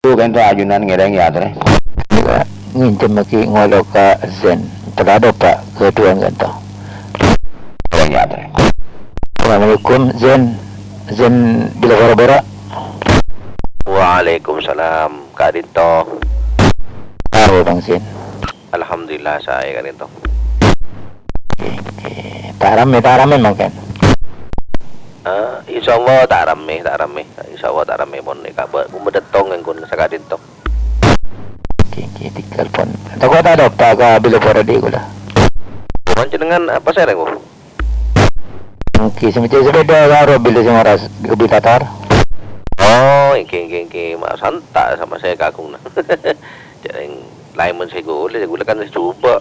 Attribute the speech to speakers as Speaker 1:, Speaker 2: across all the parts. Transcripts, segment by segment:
Speaker 1: Itu kan tuh ajunan ngereng ya teh.
Speaker 2: Nginjem lagi ngolok ke Zen. Terada Pak kedua kan tuh.
Speaker 1: Ngereng ya teh.
Speaker 2: Assalamualaikum Zen. Zen bila bora-bora.
Speaker 3: Waalaikumsalam Kak Dinto.
Speaker 2: Tahu Bang Zen.
Speaker 3: Alhamdulillah saya Kak Dinto.
Speaker 2: Tak rame makan.
Speaker 3: Insyaallah tak rame. Insyaallah tak rame pun nek kabar kumedetong engkon sa Kak Dinto.
Speaker 2: Oke, telepon. Takut ada Pak ka bila bora di kula.
Speaker 3: Panjenengan apa saya rengku?
Speaker 2: Oke, semacam sepeda karo bila semaras kebilatar.
Speaker 3: Oh, iki mak santai sama saya kakung. Jangan lain men saya gula kan saya coba.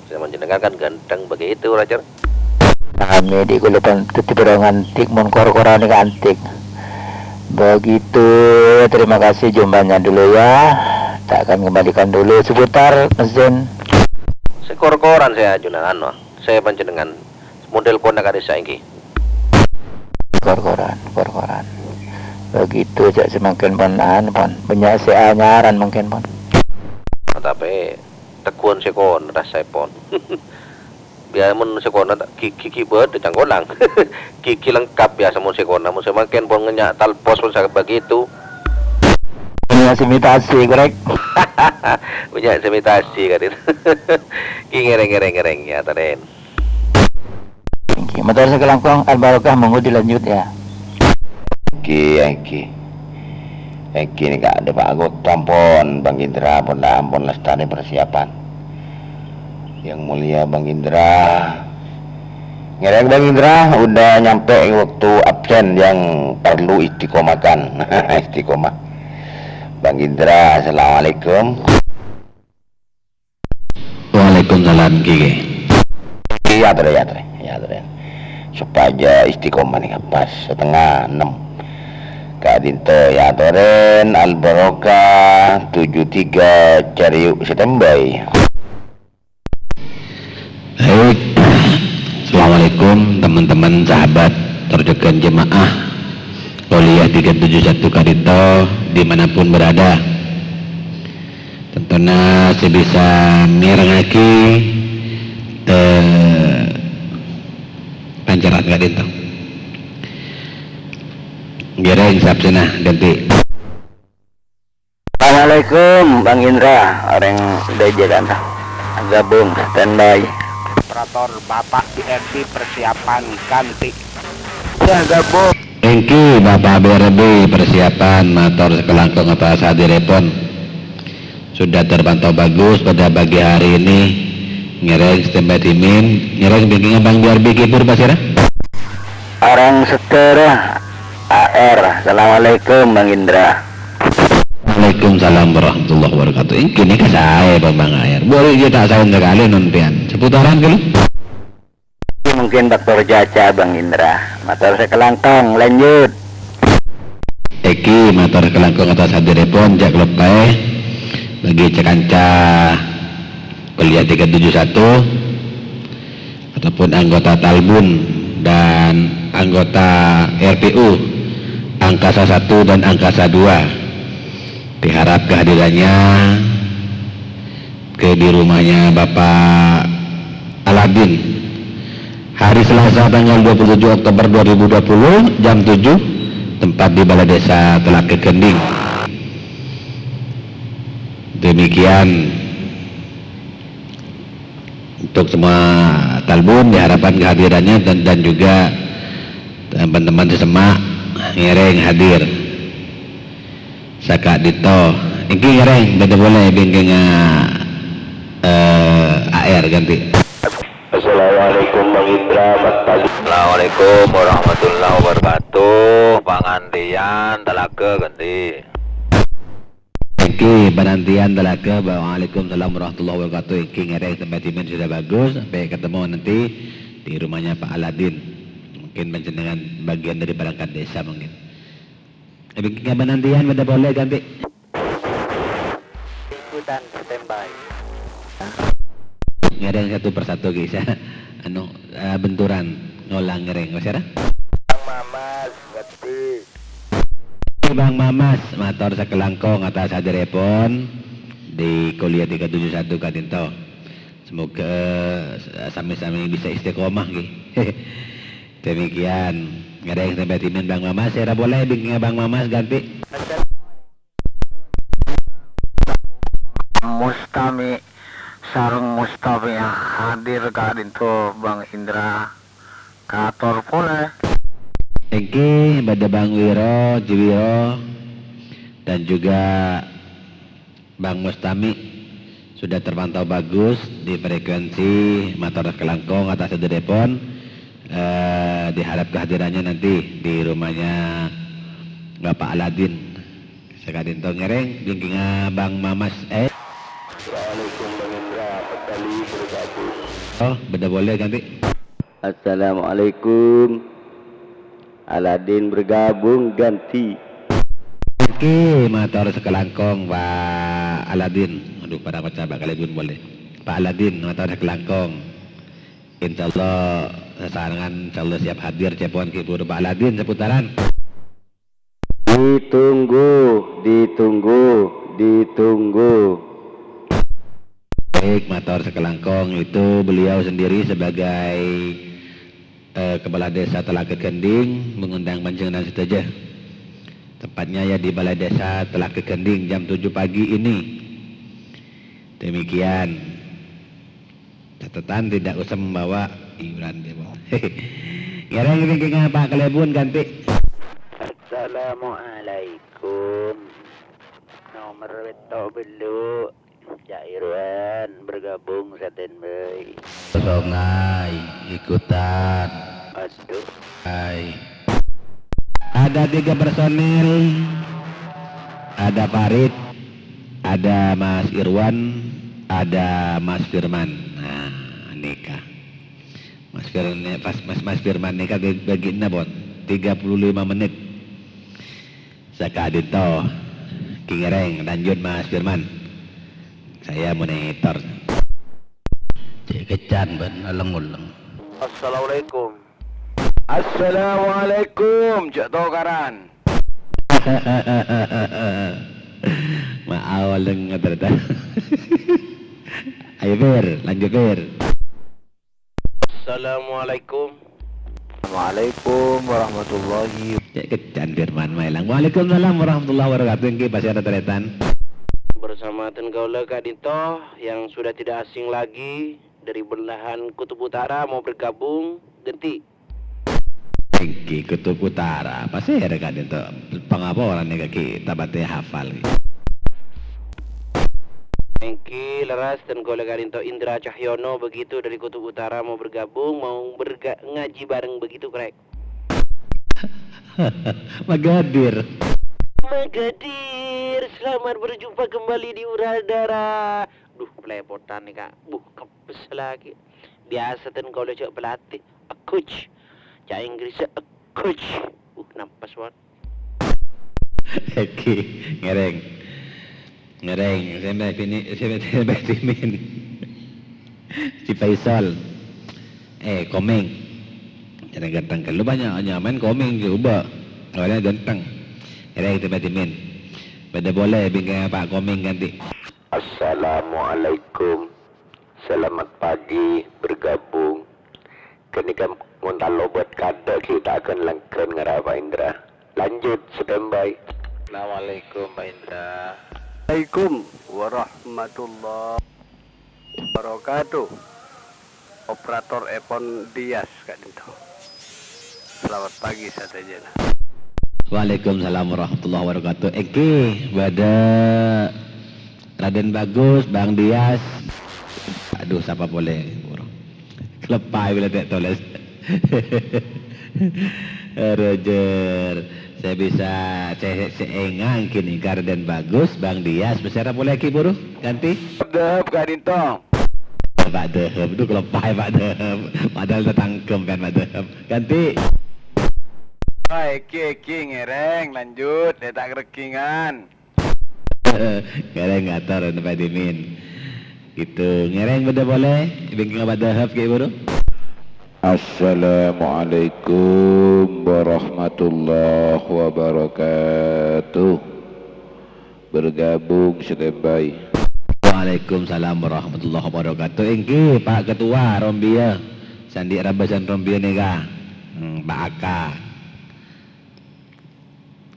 Speaker 3: Saya panjenengan kan ganteng begitu raja.
Speaker 2: Kami di kula pan tetep antik mon kor-koran antik. Begitu, terima kasih jumpanya dulu ya. Tak akan kembalikan dulu seputar Zen.
Speaker 3: Sekor-koran saya ajunan saya panjenengan model pon ada saya iki.
Speaker 2: Kor-koran. Begitu jak semakin pon banyak seanyaran mungkin pon.
Speaker 3: Tapi tekun sekon rasa pon. Biar mun sekona gigi buat canggolang. Gigi lengkap biasa mun sekona mun semakin pon ngenyak talpos pun begitu.
Speaker 2: Punya imitasi korek.
Speaker 3: Punya imitasi kan itu. Ki ngereng ya taren.
Speaker 2: Motor sekelangkong Al-Barokah monggo dilanjut ya.
Speaker 1: Eki ini kak ada Pak Agut tampon Bang Indra ampun lestari persiapan. Yang mulia Bang Indra. Ngereng Bang Indra udah nyampe waktu absen yang perlu istiqomahkan. Istiqomah. Bang Indra, assalamualaikum.
Speaker 2: Waalaikumsalam Kiki.
Speaker 1: Ya tren. Supaya istiqomah nih pas setengah 6. Kak Dinto ya tren Al-Barokah 73 Cariuk standby.
Speaker 4: Baik, assalamualaikum teman-teman sahabat terdekat jemaah kuliah 371 Kak Dinto dimanapun berada. Tentunya saya bisa mirengaki pancaran Kak Dinto. Gereng sabsena ganti.
Speaker 2: Assalamualaikum Bang Indra, orang Deja Kanta. Gabung standby.
Speaker 5: Operator Bapak BRB persiapan ganti.
Speaker 2: Ya gabung.
Speaker 4: Engki Bapak BRB persiapan motor sekelangkung atas hadiripun sudah terpantau bagus pada pagi hari ini. Ngereng standby timin, ngereng bikinnya Bang BRB kipur pasirah.
Speaker 2: Orang setera AR. Assalamualaikum Bang Indra.
Speaker 4: Waalaikumsalam warahmatullahi wabarakatuh. Ini ke saya Bang Air. Boleh dia tak saya sekali nonton seputaran dulu.
Speaker 2: Mungkin faktor jaca Bang Indra. Motor sekelangkong lanjut.
Speaker 4: Eki motor sekelangkong atas hadiripun jak lepai bagi cekanca kuliah 371 ataupun anggota Talbun dan anggota RPU Angkasa 1 dan Angkasa 2, diharap kehadirannya di rumahnya Bapak Aladin hari Selasa tanggal 27 Oktober 2020 jam 7, tempat di Balai Desa Telake Kending. Demikian untuk semua Talbun, diharapkan kehadirannya dan juga teman-teman sesemak ngereng hadir. Saka Dito iki ngereng beda boleh bingking AR ganti.
Speaker 3: Assalamualaikum Bang Indra, Assalamualaikum warahmatullahi wabarakatuh. Pangandian Telaga ganti.
Speaker 4: Iki penantian Telaga. Waalaikumsalam warahmatullahi wabarakatuh. Iki ngereng tempat timin sudah bagus. Sampai ketemu nanti di rumahnya Pak Aladin. Mungkin menjenengan bagian dari perangkat desa mungkin. Bikin penantian beda boleh ganti.
Speaker 5: Ikutan standby.
Speaker 4: Ngereng satu persatu kisah benturan ngolang ngereng masyarakat.
Speaker 5: Bang Mamas ganti.
Speaker 4: Bang Mamas motor sakelangkong atas hadiripun di kuliah 371 Kadinto. Semoga sami-sami bisa istiqomah nggih. Demikian. Ngereng sampai timin Bang Mamas, saya boleh bikin Bang Mamas ganti.
Speaker 2: Mustami sareng Mustafi hadir Kadinto Bang Indra kator pula.
Speaker 4: Iki pada Bang Wiro, Jiwiro dan juga Bang Mustami sudah terpantau bagus di frekuensi motor kelangkong atas telepon. Diharap kehadirannya nanti di rumahnya Bapak Aladin. Sekadin to ngereng bingkinga Bang Mamas.
Speaker 1: Assalamualaikum Bang Indra, kembali bergabung.
Speaker 4: Oh, beda boleh ganti.
Speaker 1: Assalamualaikum. Aladin bergabung ganti.
Speaker 4: Oke, motor sekelangkong Pak Aladin. Aduh, pada macam kali pun boleh. Pak Aladin, motor sekelangkong. Insyaallah sasarangan insyaallah siap hadir cepon kibur Pak Aladin seputaran.
Speaker 1: Ditunggu.
Speaker 4: Baik, motor sekelangkong itu beliau sendiri sebagai Kepala Desa Telaga Kending mengundang panjenengan saja. Tempatnya ya di Balai Desa Telaga Kending jam 7 pagi ini. Demikian. Catatan tidak usah membawa iuran dia. Ngereng ini Pak Kelebun ganti.
Speaker 5: Assalamualaikum. Nomor wetok belu Jairuan bergabung standby.
Speaker 4: Songai ikutan.
Speaker 5: Aduh.
Speaker 4: Hai. Ada 3 personil. Ada Farid, ada Mas Irwan, ada Mas Firman. Nah, nikah. Mas Firman nikah bagi bon 35 menit. Sakadito Kingereng lanjut Mas Firman. Saya monitor. Cek kecan ban aleng-uleng.
Speaker 5: Assalamualaikum.
Speaker 1: Assalamualaikum, Cak Tokaran.
Speaker 4: Maaf lengan ternyata. Ayo Ber, lanjut Ber.
Speaker 5: Assalamualaikum.
Speaker 2: Waalaikumsalam warahmatullahi.
Speaker 4: Cek kecan Firman Mailang. Waalaikumsalam warahmatullahi wabarakatuh. Nggih pasti ada teretan.
Speaker 5: Bersama Tengaula Kadinto yang sudah tidak asing lagi dari belahan Kutub Utara mau bergabung ganti.
Speaker 4: Ki Kutub Utara, pasti ada kan itu pengaporan nih kaki tabatnya hafal.
Speaker 5: Engki Leras dan kolega Kadinto Indra Cahyono begitu dari Kutub Utara mau bergabung, mau ngaji bareng begitu krek.
Speaker 4: Magadir.
Speaker 5: Magadir, selamat berjumpa kembali di Uradara. Duh, pelepotan nih kak, kepes lagi. Biasa kan kalau cak pelatih, coach. Cak Inggrisnya coach. Nampas banget.
Speaker 4: Oke, ngereng. Saya timin. Si Faisal. Komeng. Jangan ganteng kan. Lu banyak nyaman komeng juga. Awalnya ganteng. Ngereng timin. Pada boleh bingkai Pak Komeng ganti.
Speaker 1: Assalamualaikum. Selamat pagi bergabung. Ketika nguntal lobat kada kita akan langkren ngara Pak Indra. Lanjut standby.
Speaker 5: Assalamualaikum Pak Indra.
Speaker 1: Assalamualaikum warahmatullahi wabarakatuh. Operator Epon Dias Kak Dinto. Selamat pagi saja.
Speaker 4: Waalaikumsalam warahmatullahi wabarakatuh. Pada Raden Bagus, Bang Dias. Aduh, siapa boleh? Lepai bila tak tulis. Roger, saya bisa seengang kini Raden Bagus, Bang Dias. Besar boleh ki buru? Ganti.
Speaker 1: Dehep Kak Dinto.
Speaker 4: Pak Dehep itu lepai Pak Dehep. Padahal tertangkem kan Pak Dehep. Ganti.
Speaker 1: Eki ngereng lanjut letak kerekingan.
Speaker 4: Ngereng ngatar Pak Dimin. Gitu, ngereng beda boleh? Bingking Pak Dehep ki buru? Assalamualaikum warahmatullahi wabarakatuh. Bergabung standby. Waalaikumsalam warahmatullahi wabarakatuh. Engki Pak Ketua Rombia, Sandi Rabasan Rombia nega, Pak Aka.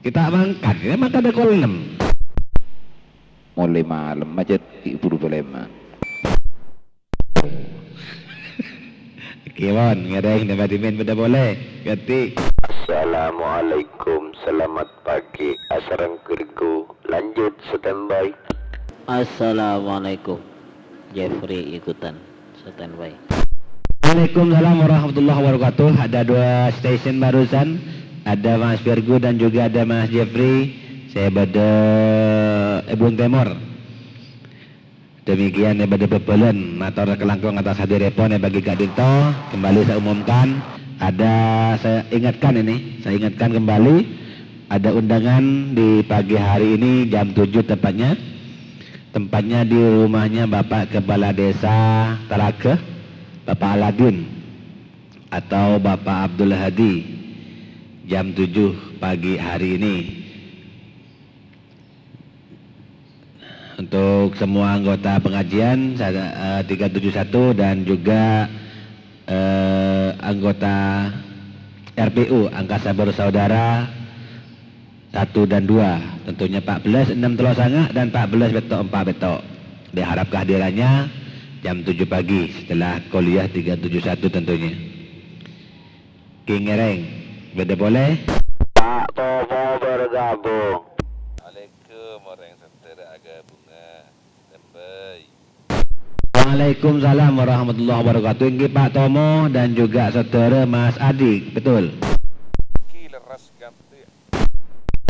Speaker 4: Kita mangkat, ya mangkat ada kolom. Mulai malam macet ibu problema. Kiwon, ngereng dapatimin pada boleh. Ganti.
Speaker 3: Assalamualaikum, selamat pagi. Assalamualaikum. Lanjut standby.
Speaker 5: Assalamualaikum. Jeffrey ikutan standby.
Speaker 4: Waalaikumsalam warahmatullahi wabarakatuh. Ada 2 stasiun barusan. Ada Mas Virgo dan juga ada Mas Jeffrey. Saya pada Ebon Timur. Demikian daripada Pepelen Mator Kelangkung atas hadir repon bagi Kak Dito. Kembali saya umumkan, saya ingatkan kembali ada undangan di pagi hari ini jam 7 tempatnya di rumahnya Bapak Kepala Desa Talakeh, Bapak Aladin atau Bapak Abdul Hadi, jam 7 pagi hari ini. Untuk semua anggota pengajian 371 dan juga anggota RPU Angkasa Bersaudara 1 dan 2, tentunya 14 6 Telok Sangak dan 14 Betok 4 Betok. Diharap kehadirannya jam 7 pagi setelah kuliah 371 tentunya. King Ngereng, beda boleh?
Speaker 3: Pak Tomo bergabung.
Speaker 6: Waalaikumsalam warahmatullahi wabarakatuh.
Speaker 4: Waalaikumsalam warahmatullahi wabarakatuh. Ini Pak Tomo dan juga saudara Mas Adik, betul?
Speaker 6: Kileras ganti.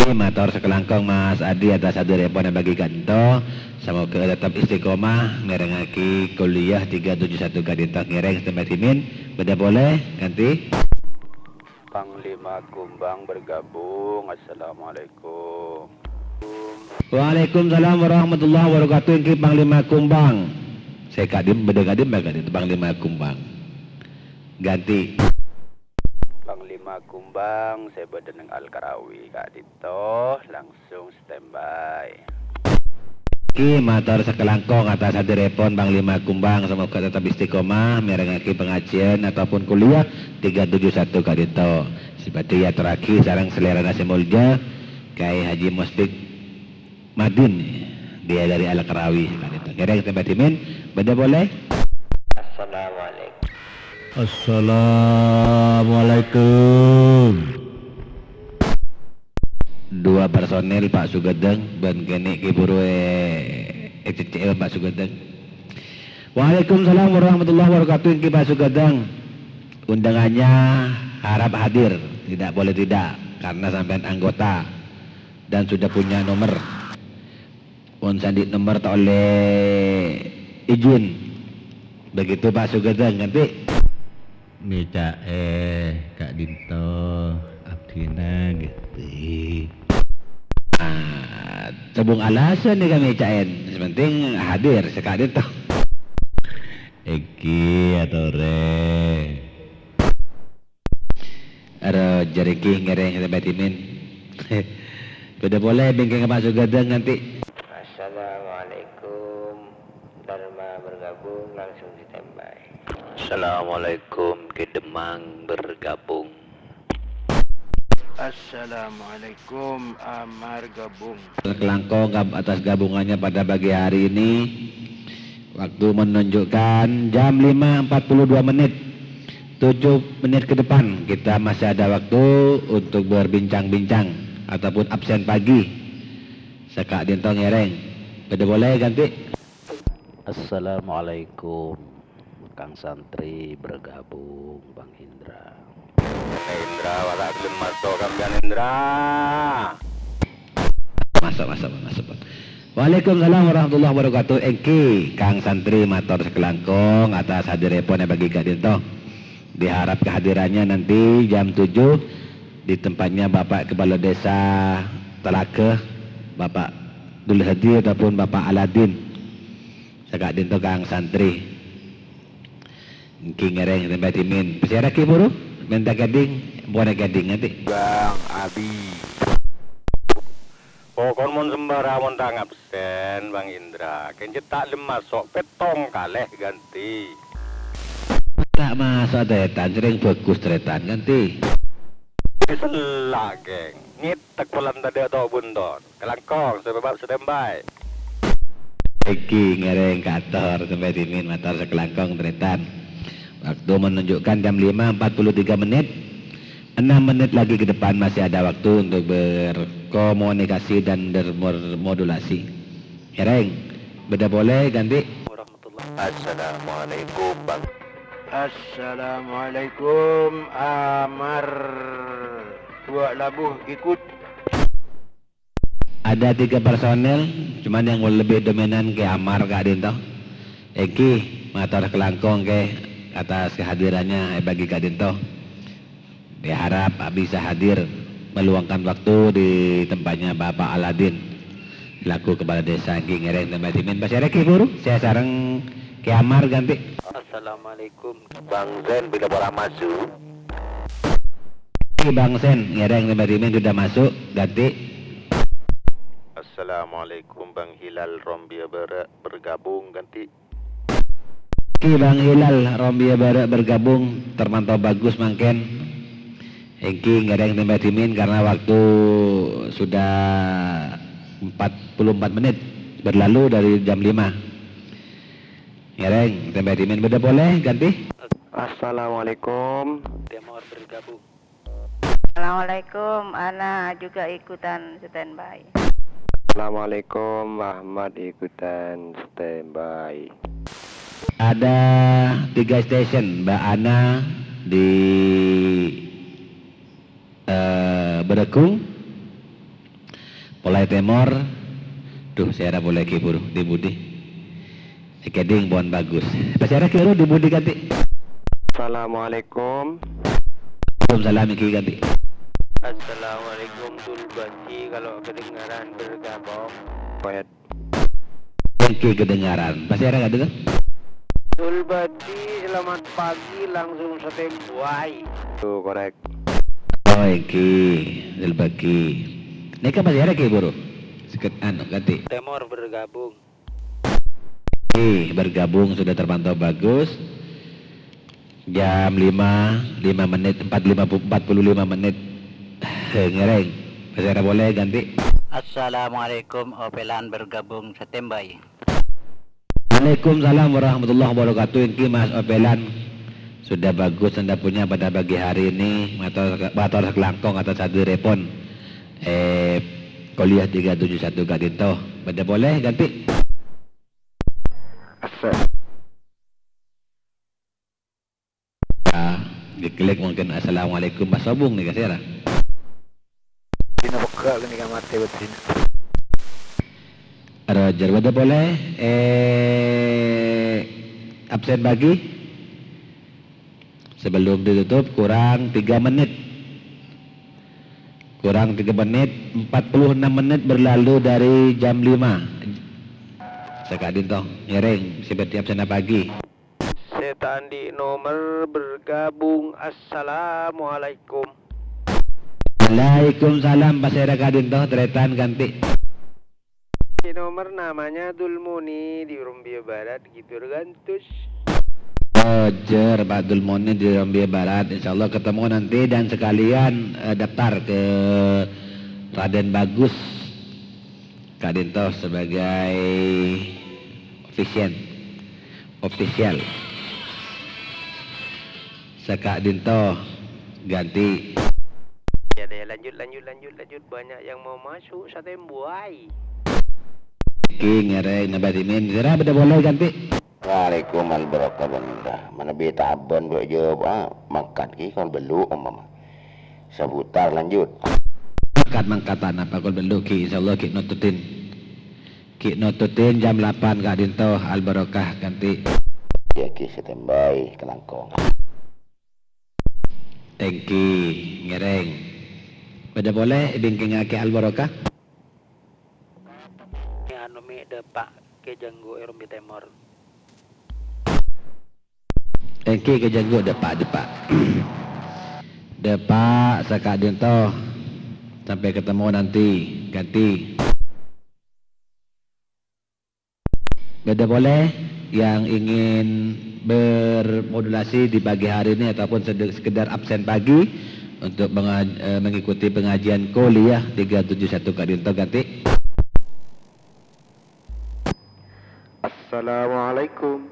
Speaker 4: Ini motor sekelangkong Mas Adi atas hadir repon yang bagi kanto. Semoga tetap istiqomah ngerengaki kuliah 371 kadintok ngereng tempat timin. Beda boleh ganti.
Speaker 3: Panglima Kumbang bergabung. Assalamualaikum.
Speaker 4: Waalaikumsalam warahmatullahi wabarakatuh. Ini Panglima Kumbang. Saya kadim beda kadim Panglima Kumbang. Ganti.
Speaker 3: Panglima Kumbang, saya badan Al-Karawi Kak Dito, langsung standby.
Speaker 4: Ki motor sekelangkong atas hadir repon Panglima Kumbang, semoga tetap istiqomah merengaki pengajian ataupun kuliah 371 Kak Dito. Seperti ya terakhir sarang selera nasi mulja Kai Haji Mustik Madin, dia dari Al-Karawi Kak Dito. Kira tempat timin, beda boleh?
Speaker 3: Assalamualaikum.
Speaker 2: Assalamualaikum.
Speaker 4: 2 personel Pak Sugedeng dan kini kiburu ECCL Pak Sugedeng. Waalaikumsalam warahmatullahi wabarakatuh. Ini Pak Sugedeng, undangannya harap hadir, tidak boleh tidak karena sampai anggota dan sudah punya nomor. Sandi nomor tak oleh izin. Begitu Pak Sugedeng nanti.
Speaker 2: Meja Kak Dinto Abdina gitu.
Speaker 4: Sebung alasan nih kami cain. Sepenting hadir sekali toh.
Speaker 2: Eki atau re.
Speaker 4: Ada jariki ngereng tempat timin. Sudah boleh bingking Pak Sugedeng nanti.
Speaker 3: Assalamualaikum. Dharma bergabung, langsung standby. Assalamualaikum, Kedemang bergabung.
Speaker 5: Assalamualaikum, Amar gabung.
Speaker 4: Kelangkong atas gabungannya pada pagi hari ini. Waktu menunjukkan jam 5.42 menit. 7 menit ke depan kita masih ada waktu untuk berbincang-bincang ataupun absen pagi. Sekak Dintong Ngereng. Beda boleh ganti.
Speaker 5: Assalamualaikum, Kang Santri bergabung, Bang Indra.
Speaker 3: Indra, wala belum masuk Kampian Indra.
Speaker 4: Masuk. Waalaikumsalam warahmatullahi wabarakatuh. Engki Kang Santri Mator Sekelangkong atas hadir repon bagi Kak Dinto. Diharap kehadirannya nanti jam 7 di tempatnya Bapak Kepala Desa Talakeh, Bapak Dul Hadi ataupun Bapak Aladin. Kak Dinto Kang Santri. King ngereng tempat timin. Pasara ki buru. Minta gading, buat gading nanti.
Speaker 3: Bang Abi. Pokon mon sembara mon tang absen Bang Indra. Kencetak lemas sok petong kaleh ganti.
Speaker 4: Tak masuk tretan, sering bagus tretan ganti.
Speaker 3: Selak geng. Ngitek pelan tadi atau bunton. Kelangkong sebab standby.
Speaker 4: Eki ngereng kantor sampai timin motor sekelangkong tretan. Waktu menunjukkan jam 5:43 menit. 6 menit lagi ke depan masih ada waktu untuk berkomunikasi dan bermodulasi. Ngereng, beda boleh ganti.
Speaker 3: Assalamualaikum Bang.
Speaker 5: Assalamualaikum Amar. Dua labuh ikut.
Speaker 4: Ada 3 personel, cuman yang lebih dominan ke Amar Kak Dinto. Eki, motor kelangkong ke atas kehadirannya bagi Kak Dinto. Diharap bisa hadir meluangkan waktu di tempatnya Bapak Aladin selaku kepala desa Ngereng tempat timin. Pasara ki buru, saya sareng ke Amar ganti.
Speaker 3: Assalamualaikum Bang Zen bila orang masuk.
Speaker 4: Bang Sen Ngereng tempat timin sudah masuk ganti.
Speaker 3: Assalamualaikum Bang Hilal Rombia bergabung ganti.
Speaker 4: Bang Hilal Rombia bergabung termantau bagus mangken. Engki ngereng tempat timin karena waktu sudah 44 menit berlalu dari jam 5. Ngereng tempat timin beda boleh ganti.
Speaker 3: Assalamualaikum Temor bergabung.
Speaker 7: Assalamualaikum, Ana juga ikutan standby.
Speaker 3: Assalamualaikum Ahmad ikutan standby.
Speaker 4: Ada 3 stasiun Mbak Ana di Berekung, Polai Temor. Duh, saya ada boleh kibur di Budi. Keding bon bagus. Pasara kiru di Budi ganti.
Speaker 3: Assalamualaikum.
Speaker 4: Waalaikumsalam iki ganti.
Speaker 5: Assalamualaikum Tulbati, kalau kedengaran bergabung.
Speaker 3: Poet.
Speaker 4: Engki kedengaran. Pasara enggak dengar?
Speaker 5: Tulbati, selamat pagi, langsung standby.
Speaker 3: Tuh korek.
Speaker 4: Oh, Engki, Zulbaki. Neka pasara ki buru. Seket anu ganti.
Speaker 5: Temor bergabung.
Speaker 4: Bergabung sudah terpantau bagus. Jam 5 menit 45 menit. Ngereng. Pasara boleh ganti.
Speaker 2: Assalamualaikum, Opelan bergabung standby.
Speaker 4: Waalaikumsalam warahmatullahi wabarakatuh. Ini Mas Opelan sudah bagus Anda punya pada pagi hari ini. Motor kelangkong atas satu repon. Kuliah 371 Kak Dinto. Pada boleh ganti. Diklik mungkin assalamualaikum Mas Sobung nih kasih.
Speaker 5: Dina buka gini kan mati betin.
Speaker 4: Roger, pada boleh absen bagi sebelum ditutup kurang 3 menit. Kurang 3 menit, 46 menit berlalu dari jam 5. Sekak Dinto, Ngereng, seperti absen pagi.
Speaker 5: Setan di nomor bergabung. Assalamualaikum.
Speaker 4: Waalaikumsalam Pasara Kak Dinto, tretan ganti.
Speaker 5: Di nomor namanya Dulmuni di Rumbia Barat gitu gantus.
Speaker 4: Roger, Pak Dulmoni di Rombia Barat. Insya Allah ketemu nanti dan sekalian daftar ke Raden Bagus Kak Dinto sebagai official. Sekak Dinto ganti.
Speaker 5: Ya deh, lanjut. Banyak yang mau masuk standby.
Speaker 4: King ngereng nabat imin. Zira beda boleh ganti.
Speaker 1: Waalaikumsalam warahmatullahi. Mana beta abon buat jawab makan ki kalau belu mama. Seputar lanjut.
Speaker 4: Mangkat tanah pakul belu ki insyaallah ki nututin jam 8 Kak Dinto Al Barokah ganti.
Speaker 1: Ya ki standby kelangkong.
Speaker 4: Tengki ngereng. Beda boleh bingking ke Al Barokah.
Speaker 5: Anu mi depak ke janggo Rombi Temor.
Speaker 4: Engki ke jenggot depak. Depak sekak dintoh. Sampai ketemu nanti. Ganti. Beda boleh yang ingin bermodulasi di pagi hari ini ataupun sekedar absen pagi untuk mengikuti pengajian kuliah 371 Kak Dinto ganti.
Speaker 8: Assalamualaikum.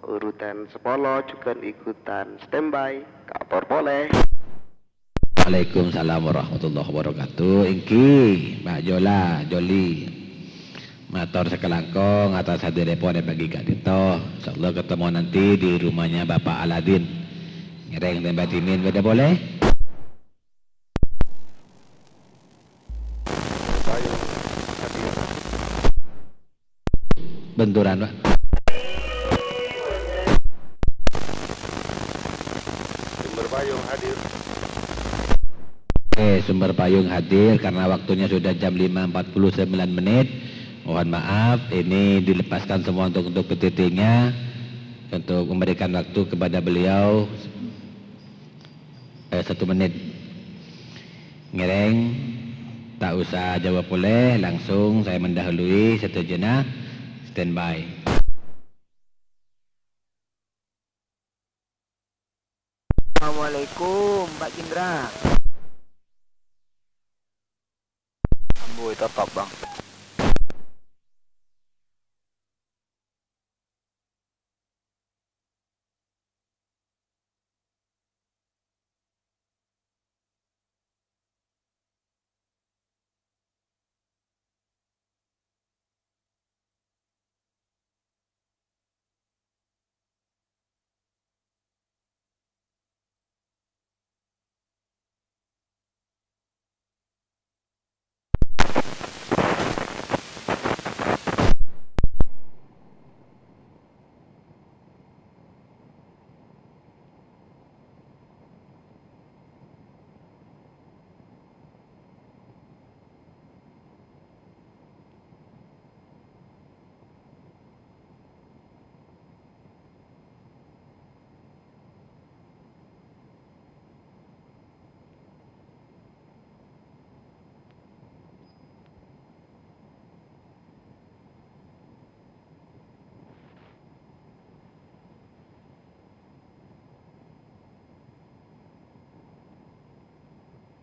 Speaker 8: Urutan 10 juga ikutan standby. Kabar boleh.
Speaker 4: Waalaikumsalam warahmatullahi wabarakatuh. Ingki Mbak Jola Joli Mator sekelangkong atas hadir repon bagi Kak Dito. InsyaAllah ketemu nanti di rumahnya Bapak Aladin. Ngereng dan Batimin, beda boleh? Benturan, Pak.
Speaker 6: Sumber Payung hadir.
Speaker 4: Oke, Sumber Payung hadir karena waktunya sudah jam 5.49 menit. Mohon maaf, ini dilepaskan semua untuk petitingnya, untuk memberikan waktu kepada beliau 1 menit. Ngereng, tak usah jawab boleh, langsung saya mendahului setujunya, standby.
Speaker 2: Assalamualaikum Mbak Indra. Ambo tetap bang.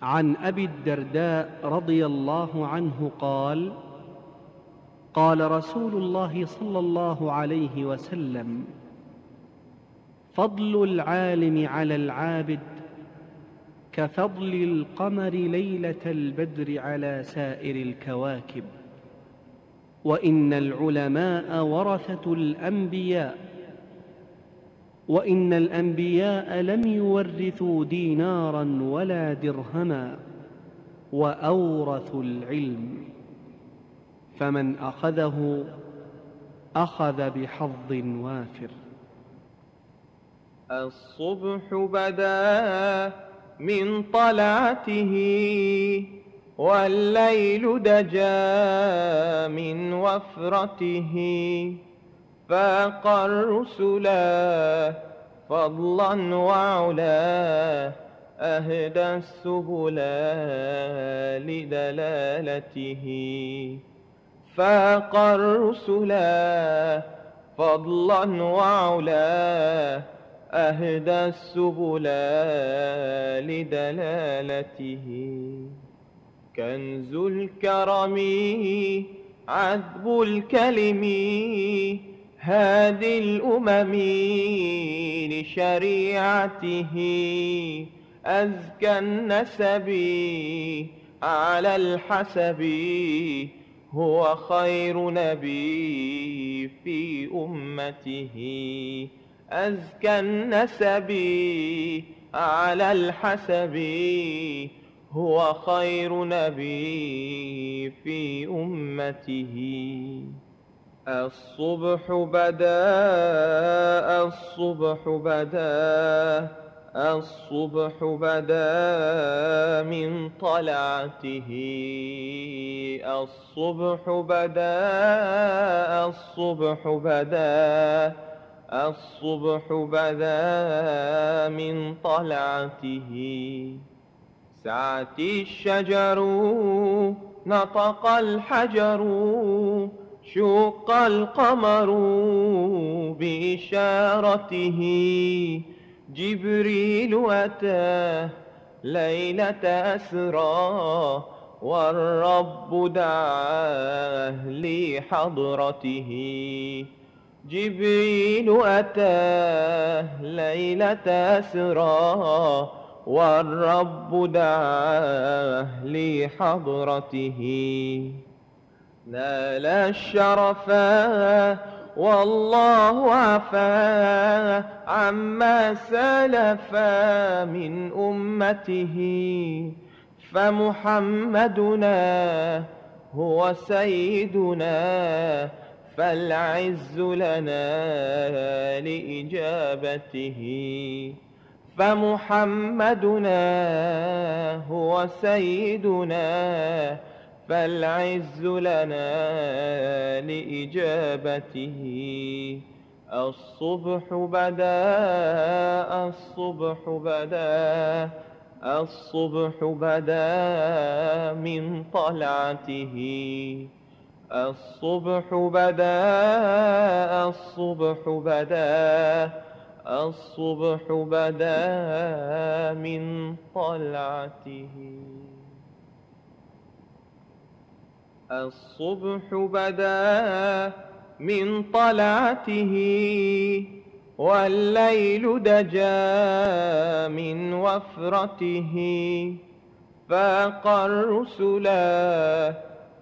Speaker 9: عن أبي الدرداء رضي الله عنه قال قال رسول الله صلى الله عليه وسلم فضل العالم على العابد كفضل القمر ليلة البدر على سائر الكواكب وإن العلماء ورثة الأنبياء وإن الأنبياء لم يورثوا دينارا ولا درهما وأورثوا العلم فمن أخذه أخذ بحظ وافر.
Speaker 10: الصبح بدا من طلعته والليل دجا من وفرته فاق الرسلا فضلا وعلا أهدى السبل لدلالته فاق الرسلا فضلا وعلا أهدى السبل لدلالته كنز الكرم عذب الكلم هادي الأمم لشريعته أزكى النسب على الحسب هو خير نبي في أمته أزكى النسب على الحسب هو خير نبي في أمته الصبح بدا الصبح بدا الصبح بدا من طلعته الصبح بدا الصبح بدا الصبح بدا من طلعته سعت الشجر نطق الحجر شق القمر بإشارته جبريل أتاه ليلة أسرى والرب دعاه لحضرته جبريل أتاه ليلة أسرى والرب دعاه لحضرته نال الشرفا والله عفا عما سلفا من أمته فمحمدنا هو سيدنا فالعز لنا لإجابته فمحمدنا هو سيدنا فالعز لنا لإجابته الصبح بدا الصبح بدا الصبح بدا من طلعته الصبح بدا الصبح بدا الصبح بدا من طلعته الصبح بدا من طلعته والليل دجا من وفرته فاق الرسلا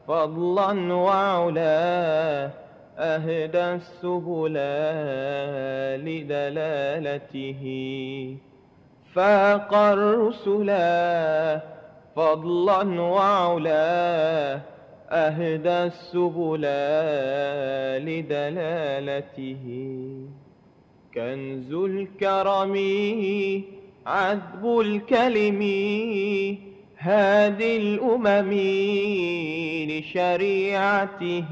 Speaker 10: فضلا وعلا أهدى السبل لدلالته فاق الرسلا فضلا وعلا أهدى السبل لدلالته كنز الكرم عذب الكلم هادي الأمم لشريعته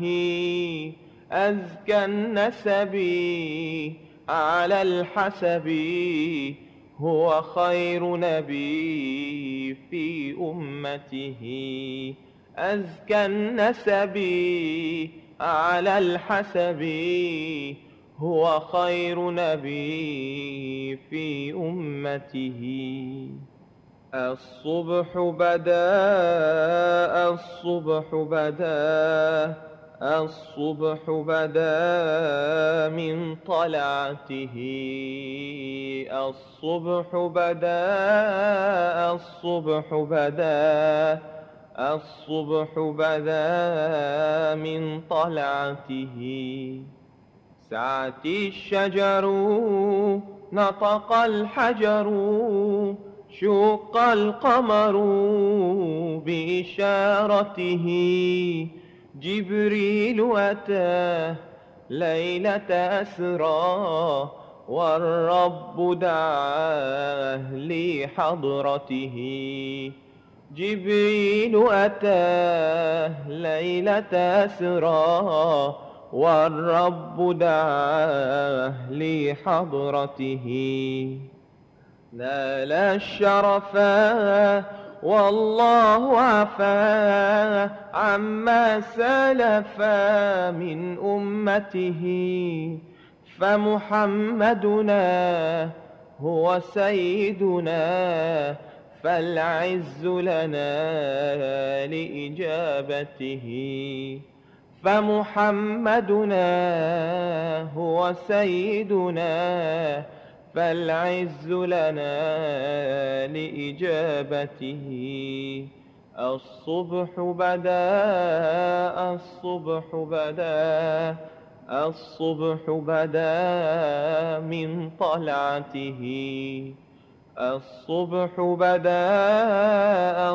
Speaker 10: أزكى النسب على الحسب هو خير نبي في أمته أزكى النسب على الحسب هو خير نبي في أمته الصبح بدا الصبح بدا الصبح بدا من طلعته الصبح بدا الصبح بدا الصبح بدا من طلعته سعت الشجر نطق الحجر شق القمر بإشارته جبريل أتاه ليلة أسرى والرب دعاه لحضرته جبريل أتاه ليلة أسرى والرب دعاه لحضرته نال الشرفا والله عفا عما سلفا من أمته فمحمدنا هو سيدنا فالعز لنا لإجابته فمحمدنا هو سيدنا فالعز لنا لإجابته الصبح بدا الصبح بدا الصبح بدا من طلعته الصبح بدا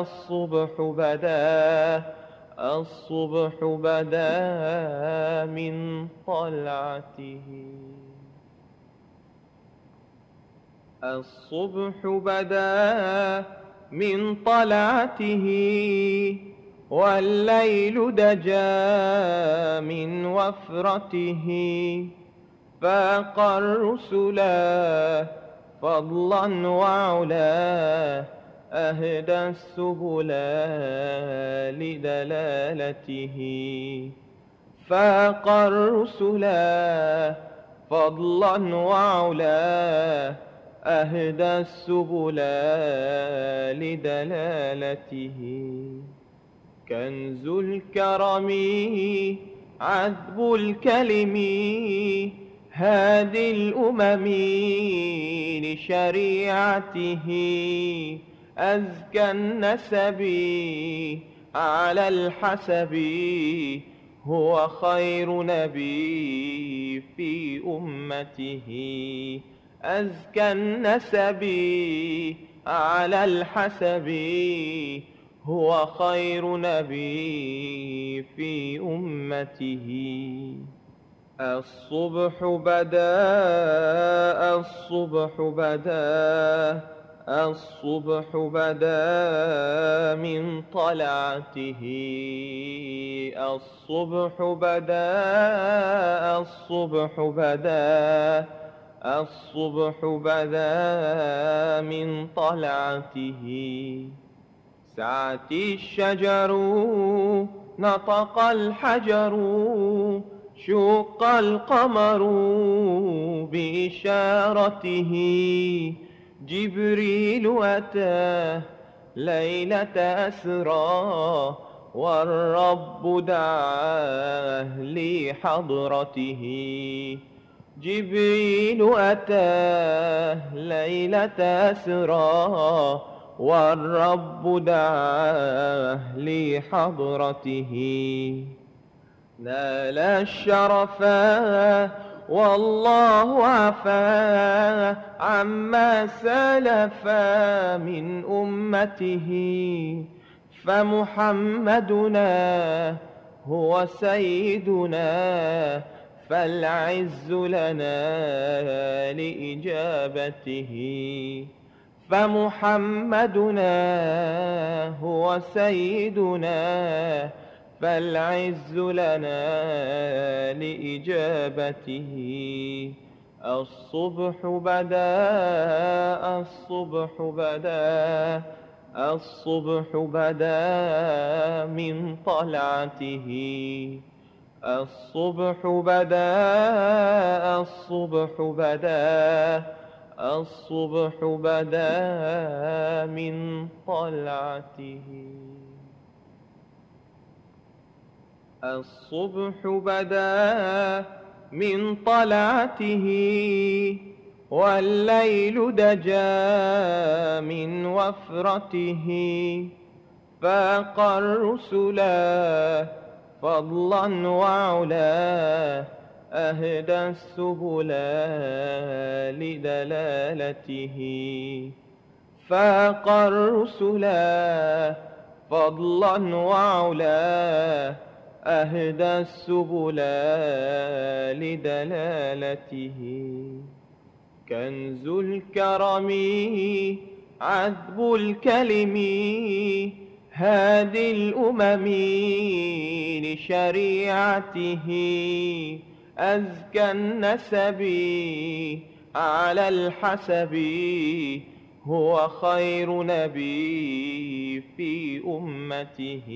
Speaker 10: الصبح بدا الصبح بدا من طلعته الصبح بدا من طلعته والليل دجا من وفرته فاق الرسلا فضلا وعلا أهدى السبل لدلالته فاق الرسلا فضلا وعلا أهدى السبل لدلالته كنز الكرم عذب الكلم هادي الأمم لشريعته أزكى النسب على الحسب هو خير نبي في أمته أزكى النسب على الحسب هو خير نبي في أمته الصبح بدا الصبح بدا الصبح بدا من طلعته الصبح بدا الصبح بدا الصبح بدا من طلعته سعت الشجر نطق الحجر شق القمر بإشارته جبريل أتاه ليلة أسرى والرب دعاه لحضرته جبريل أتاه ليلة أسرى والرب دعاه لحضرته نال الشرفا والله عفا عما سلفا من أمته فمحمدنا هو سيدنا فالعز لنا لإجابته فمحمدنا هو سيدنا فالعز لنا لإجابته الصبح بدا الصبح بدا الصبح بدا من طلعته الصبح بدا الصبح بدا الصبح بدا من طلعته الصبح بدا من طلعته والليل دجا من وفرته فاق الرسلا فضلا وعلا أهدى السبل لدلالته فاق الرسلا فضلا وعلا أهدى السبل لدلالته كنز الكرم عذب الكلم هادي الأمم لشريعته أزكى النسب على الحسب هو خير نبي في أمته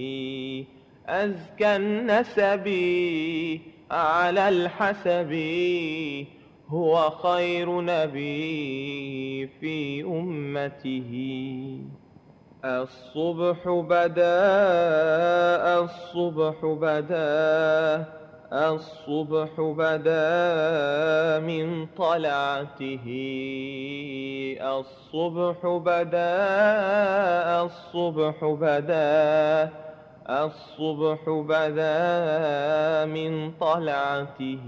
Speaker 10: أزكى النسب على الحسب هو خير نبي في أمته الصبح بدا الصبح بدا الصبح بدا من طلعته الصبح بدا الصبح بدا الصبح بدا من طلعته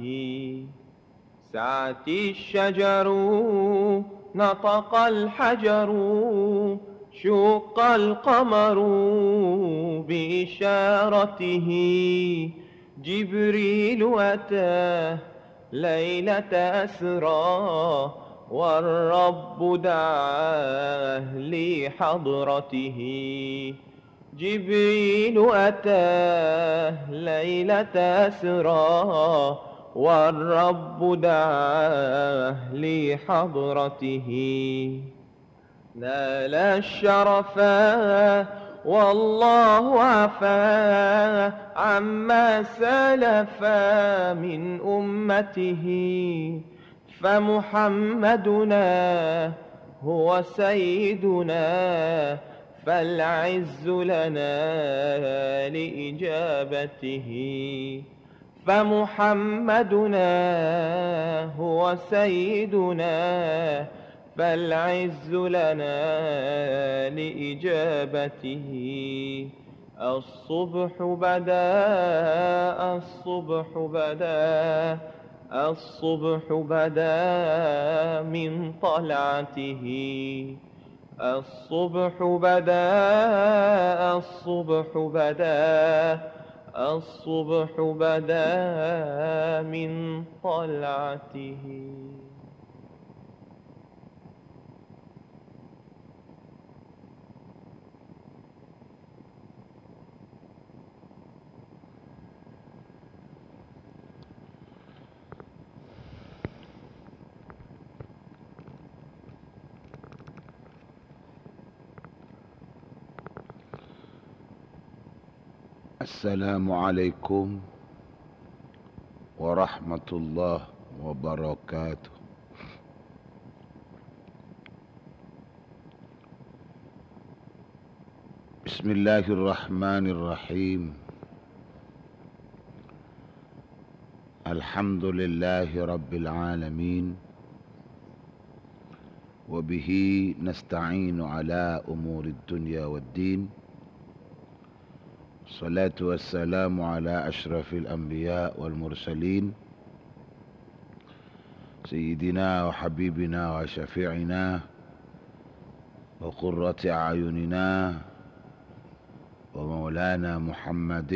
Speaker 10: سعت الشجر نطق الحجر شق القمر بإشارته جبريل أتاه ليلة أسرى والرب دعاه لحضرته جبريل أتاه ليلة أسرى والرب دعاه لحضرته نال الشرفا والله عفا عما سلفا من أمته فمحمدنا هو سيدنا فالعز لنا لإجابته فمحمدنا هو سيدنا فالعز لنا لإجابته الصبح بدا الصبح بدا الصبح بدا من طلعته الصبح بدا الصبح بدا الصبح بدا من طلعته
Speaker 1: السلام عليكم ورحمة الله وبركاته. بسم الله الرحمن الرحيم. الحمد لله رب العالمين وبه نستعين على أمور الدنيا والدين. الصلاة والسلام على أشرف الأنبياء والمرسلين سيدنا وحبيبنا وشفيعنا وقرة أعيننا ومولانا محمد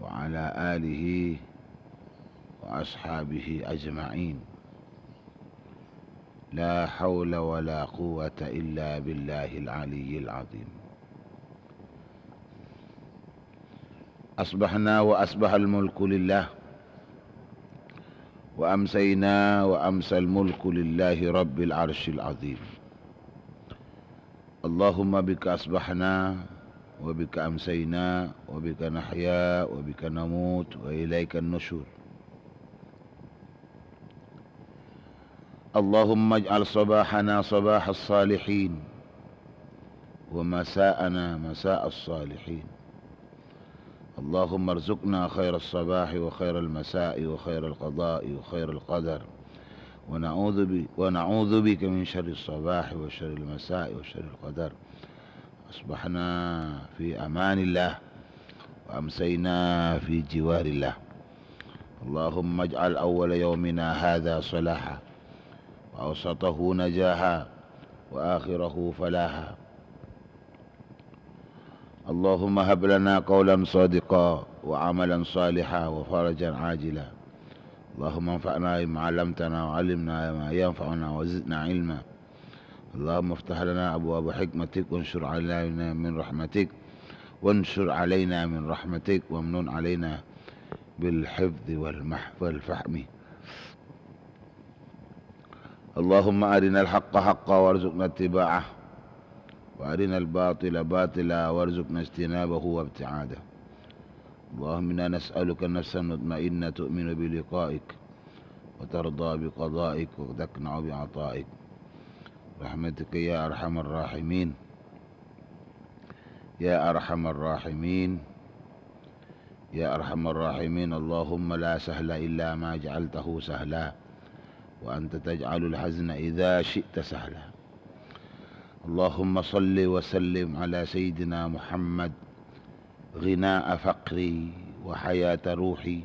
Speaker 1: وعلى آله وأصحابه أجمعين. لا حول ولا قوة إلا بالله العلي العظيم. أصبحنا وأصبح الملك لله وأمسينا وأمسى الملك لله رب العرش العظيم. اللهم بك أصبحنا وبك أمسينا وبك نحيا وبك نموت وإليك النشور. اللهم اجعل صباحنا صباح الصالحين ومساءنا مساء الصالحين. اللهم ارزقنا خير الصباح وخير المساء وخير القضاء وخير القدر ونعوذ بك من شر الصباح وشر المساء وشر القدر. أصبحنا في أمان الله وأمسينا في جوار الله. اللهم اجعل أول يومنا هذا صلاحا وأوسطه نجاحا وآخره فلاحا. اللهم هب لنا قولا صادقا وعملا صالحا وفرجا عاجلا. اللهم انفعنا بما علمتنا وعلمنا ما ينفعنا وزدنا علما. اللهم افتح لنا أبواب حكمتك وانشر علينا من رحمتك وامنن علينا بالحفظ والفهم. اللهم أرنا الحق حقا وارزقنا اتباعه وأرنا الباطل باطلا وارزقنا اجتنابه وابتعاده. اللهم إنا نسألك نفسا مطمئنة تؤمن بلقائك وترضى بقضائك وتقنع بعطائك برحمتك يا أرحم الراحمين يا أرحم الراحمين يا أرحم الراحمين. اللهم لا سهل إلا ما جعلته سهلا وأنت تجعل الحزن إذا شئت سهلا. اللهم صل وسلم على سيدنا محمد غناء فقري وحياة روحي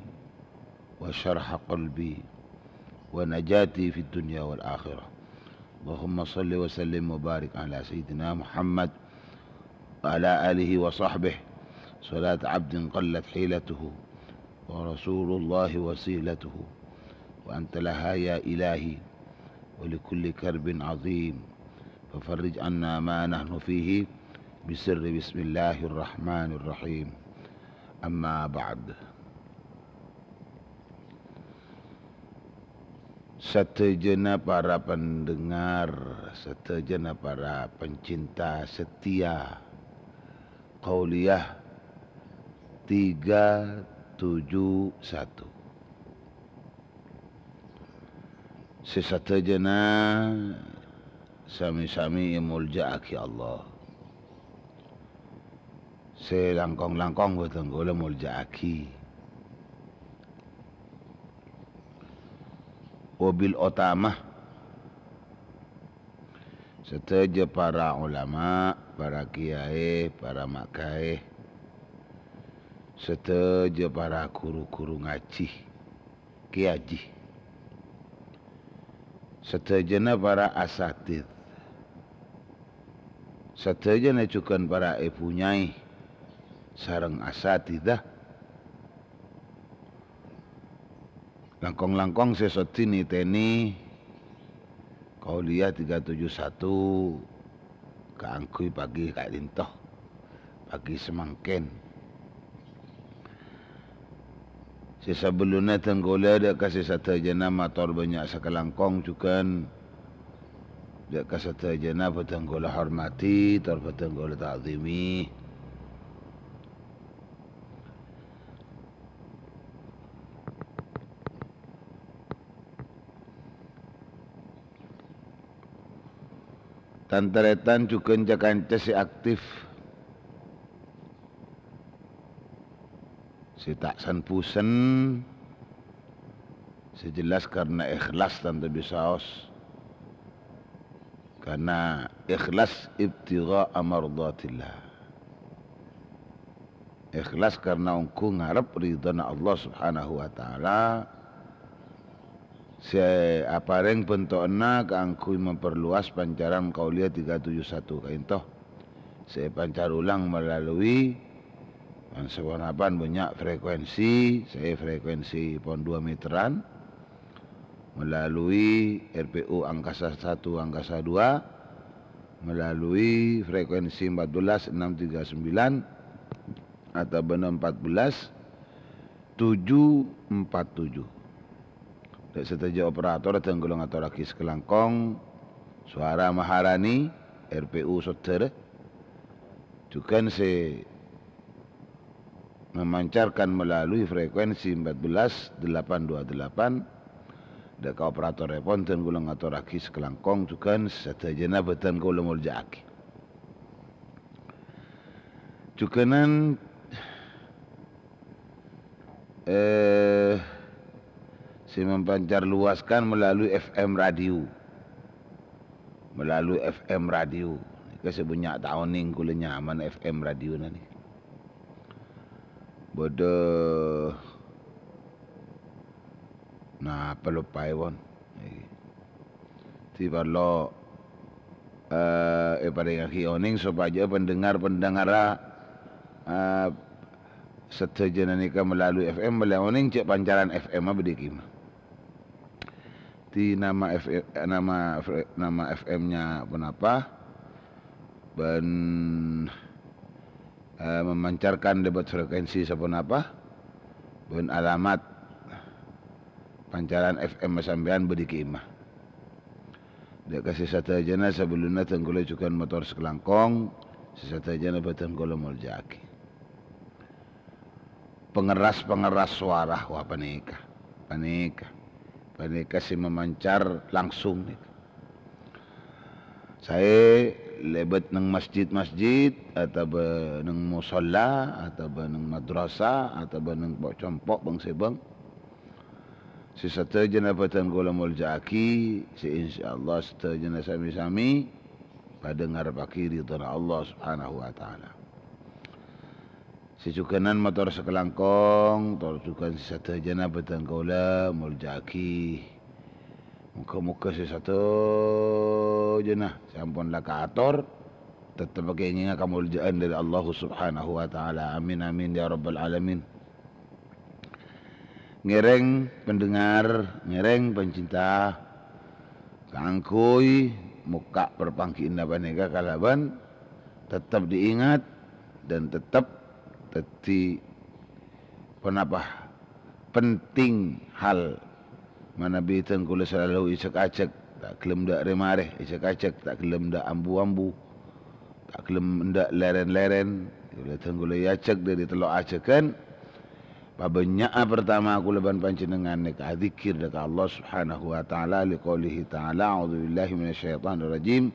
Speaker 1: وشرح قلبي ونجاتي في الدنيا والآخرة. اللهم صل وسلم وبارك على سيدنا محمد وعلى آله وصحبه صلاة عبد قلت حيلته ورسول الله وسيلته وأنت لها يا إلهي ولكل كرب عظيم ففرج عنا ما نحن فيه بسر بسم الله الرحمن الرحيم. أما بعد. Setejana para pendengar, setejana para pencinta setia Qauliyah 371. Sesetejana sami-sami muljaaki Allah. Selangkong-langkong betenggole muljaaki. Wabil otamah seteja para ulama, para kiai, para makai, seteja para guru-guru ngaji, kiaji, setejana para asatid, setejana cukan para ibunyai, sareng asatidah. Langkong-langkong sesotini teni Qauliyah 371 kaangkui pagi kak lintoh pagi semangken sesabeluna tenggole ada kasih satajana motor banyak sekelangkong cukan ada kasih satajana petenggole hormati tor petenggole ta'zimi. Tantaretan cuken jakanca si aktif si taksan pusen sejelas karena ikhlas tante bisaos karena ikhlas ibtigha amardatillah, ikhlas karena ungku ngarep ridhana Allah subhanahu wa ta'ala. Si apareng pentokna kaangkui memperluas pancaran Qauliyah 371 kaintoh. Si pancar ulang melalui sewarnapan banyak frekuensi, saya frekuensi pon 2 meteran melalui RPU angkasa 1 angkasa 2 melalui frekuensi 14639 atau benar 14747. Dan seteja operator tenggulung atau rakis kelangkong suara Maharani RPU Soter juga se memancarkan melalui frekuensi 14828. Dan operator repon tenggulung atau rakis kelangkong juga seteja betan kulumul jaki juga nan si mempancar luaskan melalui FM radio. Melalui FM radio. Kasi banyak tahun ni kula nyaman FM radio na ni. Bodoh. Nah, pelupay won. Tiba lo pada yang hioning supaya pendengar-pendengar seteja nikah melalui FM melalui cek pancaran FM bedikim. Di nama FM-nya penapa dan memancarkan debat frekuensi sepenapa dan alamat pancaran FM sampean bedikim. Dia kasih satajana sebelumnya tenggule cukan motor sekelangkong sesatajana betenggule muljaki. Pengeras suara wah panika si memancar langsung. Saya lebet nang masjid atau nang musola atau nang madrasah atau nang compok bang sebang si satajana petenggula muljaki si insyaallah satajana sami-sami pada ngarepaki ridha Allah subhanahu wa ta'ala. Si cukanan motor sekelangkong, tor cukan si satajana betanggula muljaki. Muka-muka si satu jana, sampun lakator, tetap pakai ingat kemuliaan dari Allah subhanahu wa ta'ala. Amin amin ya rabbal alamin. Ngereng pendengar, ngereng pencinta, kangkui, muka perpangkiin apa nega kalaban, tetap diingat dan tetap teti penapa penting hal Manabi tengkula selalu icek-acek, tak kelem dak remareh, icek-acek, tak kelem dak ambu-ambu, tak kelem dak leren-leren. Kula tengkula acek dari telok acekan. Pabanyak pertama aku leban panjenengan nek zikir dekat Allah Subhanahu wa taala liqoulihi ta'ala a'udzubillahi minasyaitonir rajim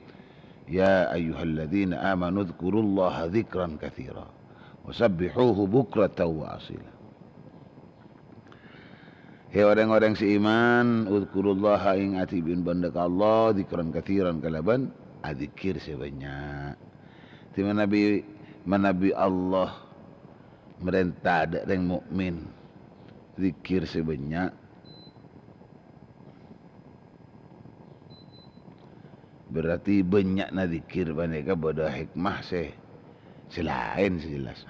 Speaker 1: ya ayyuhalladzina amanu dzkurullaha dzikran katsira wasabbihuhu bukratan wa asila. Hei orang-orang seiman, uzkurullaha ing atibin bandak Allah dzikran katsiran kalaban adzikir sebanyak. Ti manabi Allah merintah ada orang mukmin zikir sebanyak. Berarti banyak na zikir mereka pada hikmah selain sejelas.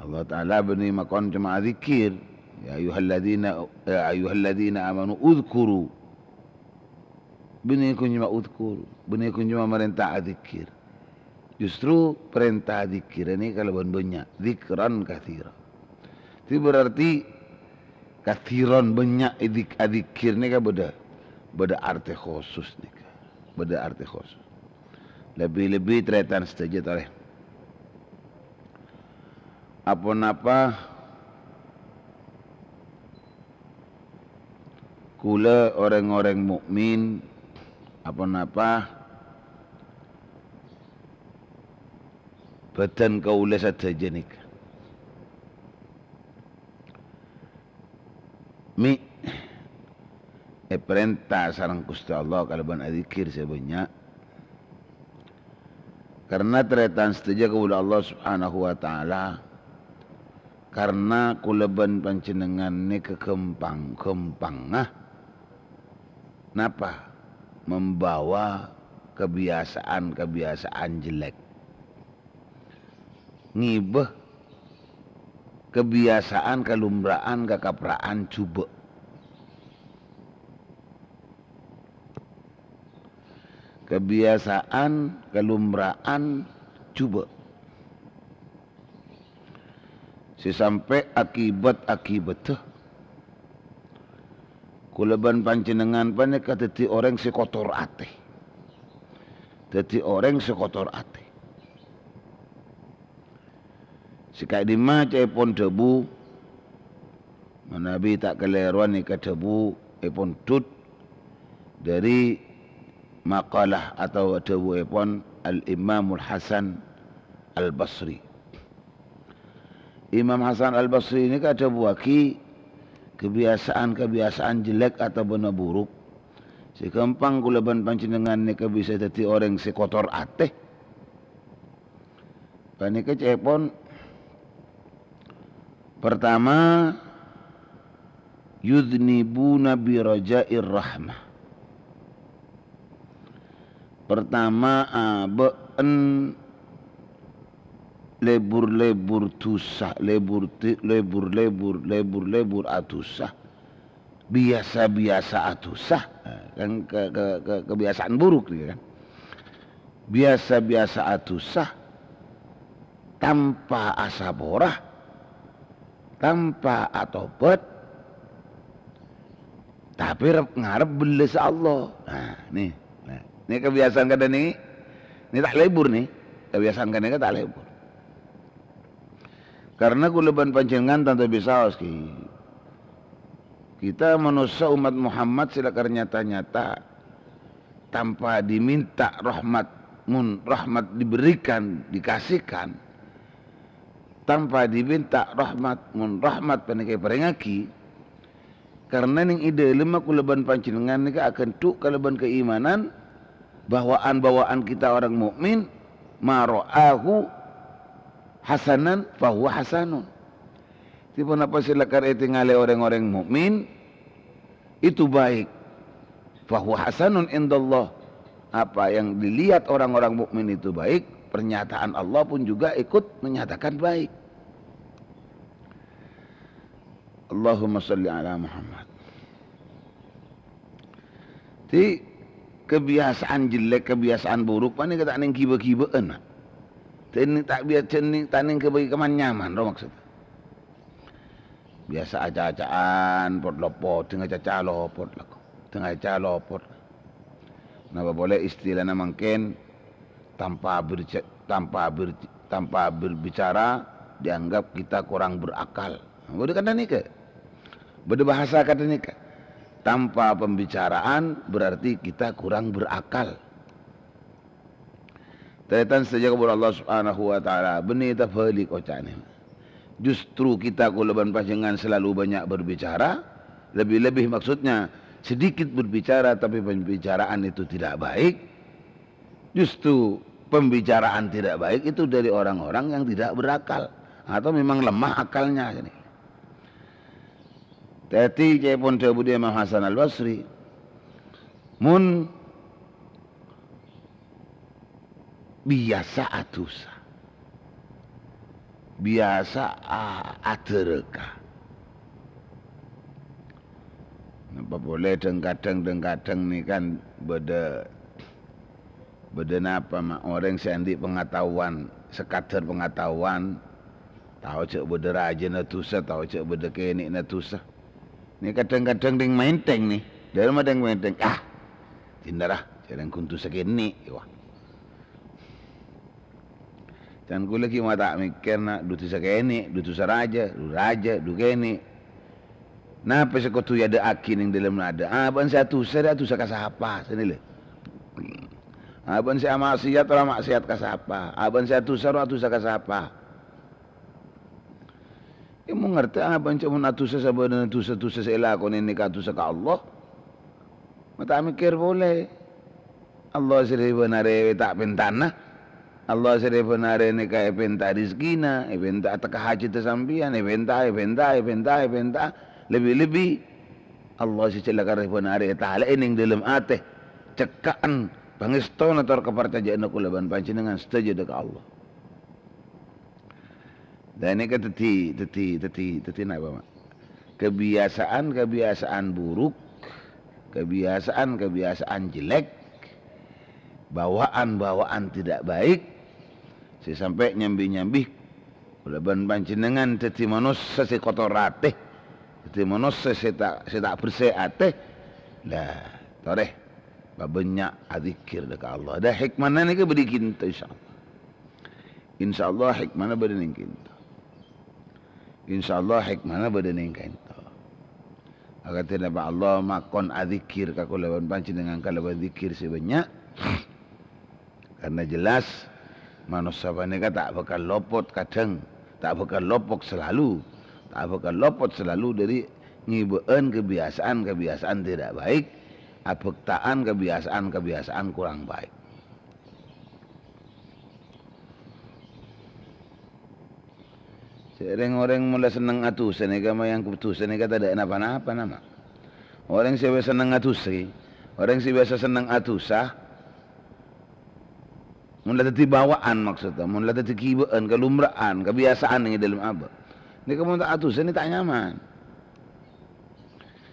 Speaker 1: Allah Ta'ala beri makan cuma zikir. Ya ayyuhalladzina amanu udhkuru. Bini kun cuma udhkuru. Bini kun cuma merintah zikir. Justru perintah zikir ini kalau banyak zikran katsira. Itu berarti kathiran banyak zikir ni kan beda arti khusus ni kan. Beda arti khusus. Lebih-lebih teraitan setuju oleh apa-apa kula orang-orang mukmin apa-apa badan kaula saja nik. Mi perintah sareng Gusti Allah kalau ban zikir sebanyak. Karena teraitan setuju kepada Allah Subhanahu wa taala. Karena kula ban panjenengan ni kekempang napa? Membawa kebiasaan jelek. Ngibah kebiasaan kalumraan kekapraan cuba. Kebiasaan kalumraan cuba. Sesampai akibat tu. Kulaban panjenengan panik teti orang sekotor ate. Teti orang sekotor ate. Sikai di maca epon debu, manabi tak keleruan ni debu epon tut dari makalah atau debu epon Al-Imamul Hasan Al-Basri. Imam Hasan Al-Basri ini kan debu aki kebiasaan jelek atau benar buruk. Si kempang kulaban panjenengan ni bisa teti orang sekotor ate. Panik cepon. Pertama, yudnibuna biraja'ir rahmah. Pertama, lebur tusah, lebur atusah. Biasa atusah. Kan kebiasaan buruk dia kan. Biasa atusah tanpa asaborah. Tanpa atobat tapi ngarep beles Allah. Nah, ini kebiasaan kadang ini tak lebur nih. Kebiasaan kadang tak lebur. Karena kuleban panjenengan tanpa bisa kita manusia umat Muhammad silakan nyata-nyata tanpa diminta rahmat diberikan, dikasihkan. Tanpa diminta rahmat panikai perengaki. Karena ning ide lima kuleban panjenengan ni akan tuk kaleban keimanan bawaan kita orang mukmin maro'ahu hasanan fahuwa hasanun. Tiba apa silakan tinggal orang-orang mukmin itu baik. Fahuwa hasanun indallah. Apa yang dilihat orang-orang mukmin itu baik, pernyataan Allah pun juga ikut menyatakan baik. Allahumma salli ala Muhammad. Ti kebiasaan jelek, kebiasaan buruk mana kata ning kiba-kibaan. Teni tak biar cening taning kebagi keman nyaman ro maksud. biasa aca-acaan pot lopot tengah caca lopot lah tengah caca lopot napa boleh istilahnya mungkin tanpa berbicara dianggap kita kurang berakal. Boleh kata ni ke? Boleh bahasa kata ni ke? Tanpa pembicaraan berarti kita kurang berakal. Taitan saja kepada Allah Subhanahu wa taala benih tafali kocane. Justru kita kulaban panjenengan selalu banyak berbicara, lebih-lebih maksudnya sedikit berbicara tapi pembicaraan itu tidak baik. Justru pembicaraan tidak baik itu dari orang-orang yang tidak berakal atau memang lemah akalnya. Tadi saya pun Budi Imam Hasan Al Basri, mun biasa atusa, biasa atereka. Apa boleh kadang-kadang ni kan beda apa mak orang sendi pengetahuan sekadar pengetahuan tahu cek beda rajin atusa tahu cek beda kenik atusa ni kadang-kadang ding menteng ni dari mana ding menteng tindarah jarang kuntu sekini wah dan ku lagi mata mikir nak dutu sekini dutu saraja du keni napa sekutu ya ada akin yang dalam ada ban satu saya tu sakasapa sini le aban saya maksiat orang maksiat kasapa aban saya tusar atusa kasapa imu ngerti aban cuma atusa sabana tusa selakon ini katusa ka Allah mata mikir boleh Allah sendiri benare tak pentana Allah sendiri benare ni ka penta rizkina penta tak haji tersambian penta lebih Allah sicilakar benare taala ini dalam ate cekaan pangestu nator kepercayaan aku laban panjenengan setuju dengan Allah. Dan ini kan teti apa mak? Kebiasaan buruk, kebiasaan jelek, bawaan tidak baik, sampai nyambi laban panjenengan teti manusia si kotor rateh, teti manusia si tak bersih ateh, lah toreh. Banyak azikir dekat Allah. Ada hikmahnya ni ke beri kita insyaAllah. InsyaAllah hikmahnya beri kita. InsyaAllah hikmahnya beri kita. Agar tidak Allah makon azikir kaku lawan panci dengan kalaban zikir sebanyak. Karena jelas manusia mereka tak bakal lopot kadang. Tak bakal lopok selalu. Tak bakal lopot selalu dari ngibaan kebiasaan tidak baik. Abektaan kebiasaan kurang baik. Orang mula senang atus, ni kama yang kutus, ni kata ada apa-apa nama. Orang si biasa senang atus, orang si biasa senang atusah. Mula tadi bawaan maksudnya, mula tadi kibaan, kelumraan, kebiasaan ni dalam apa. Ni kamu tak atus, ni tak nyaman.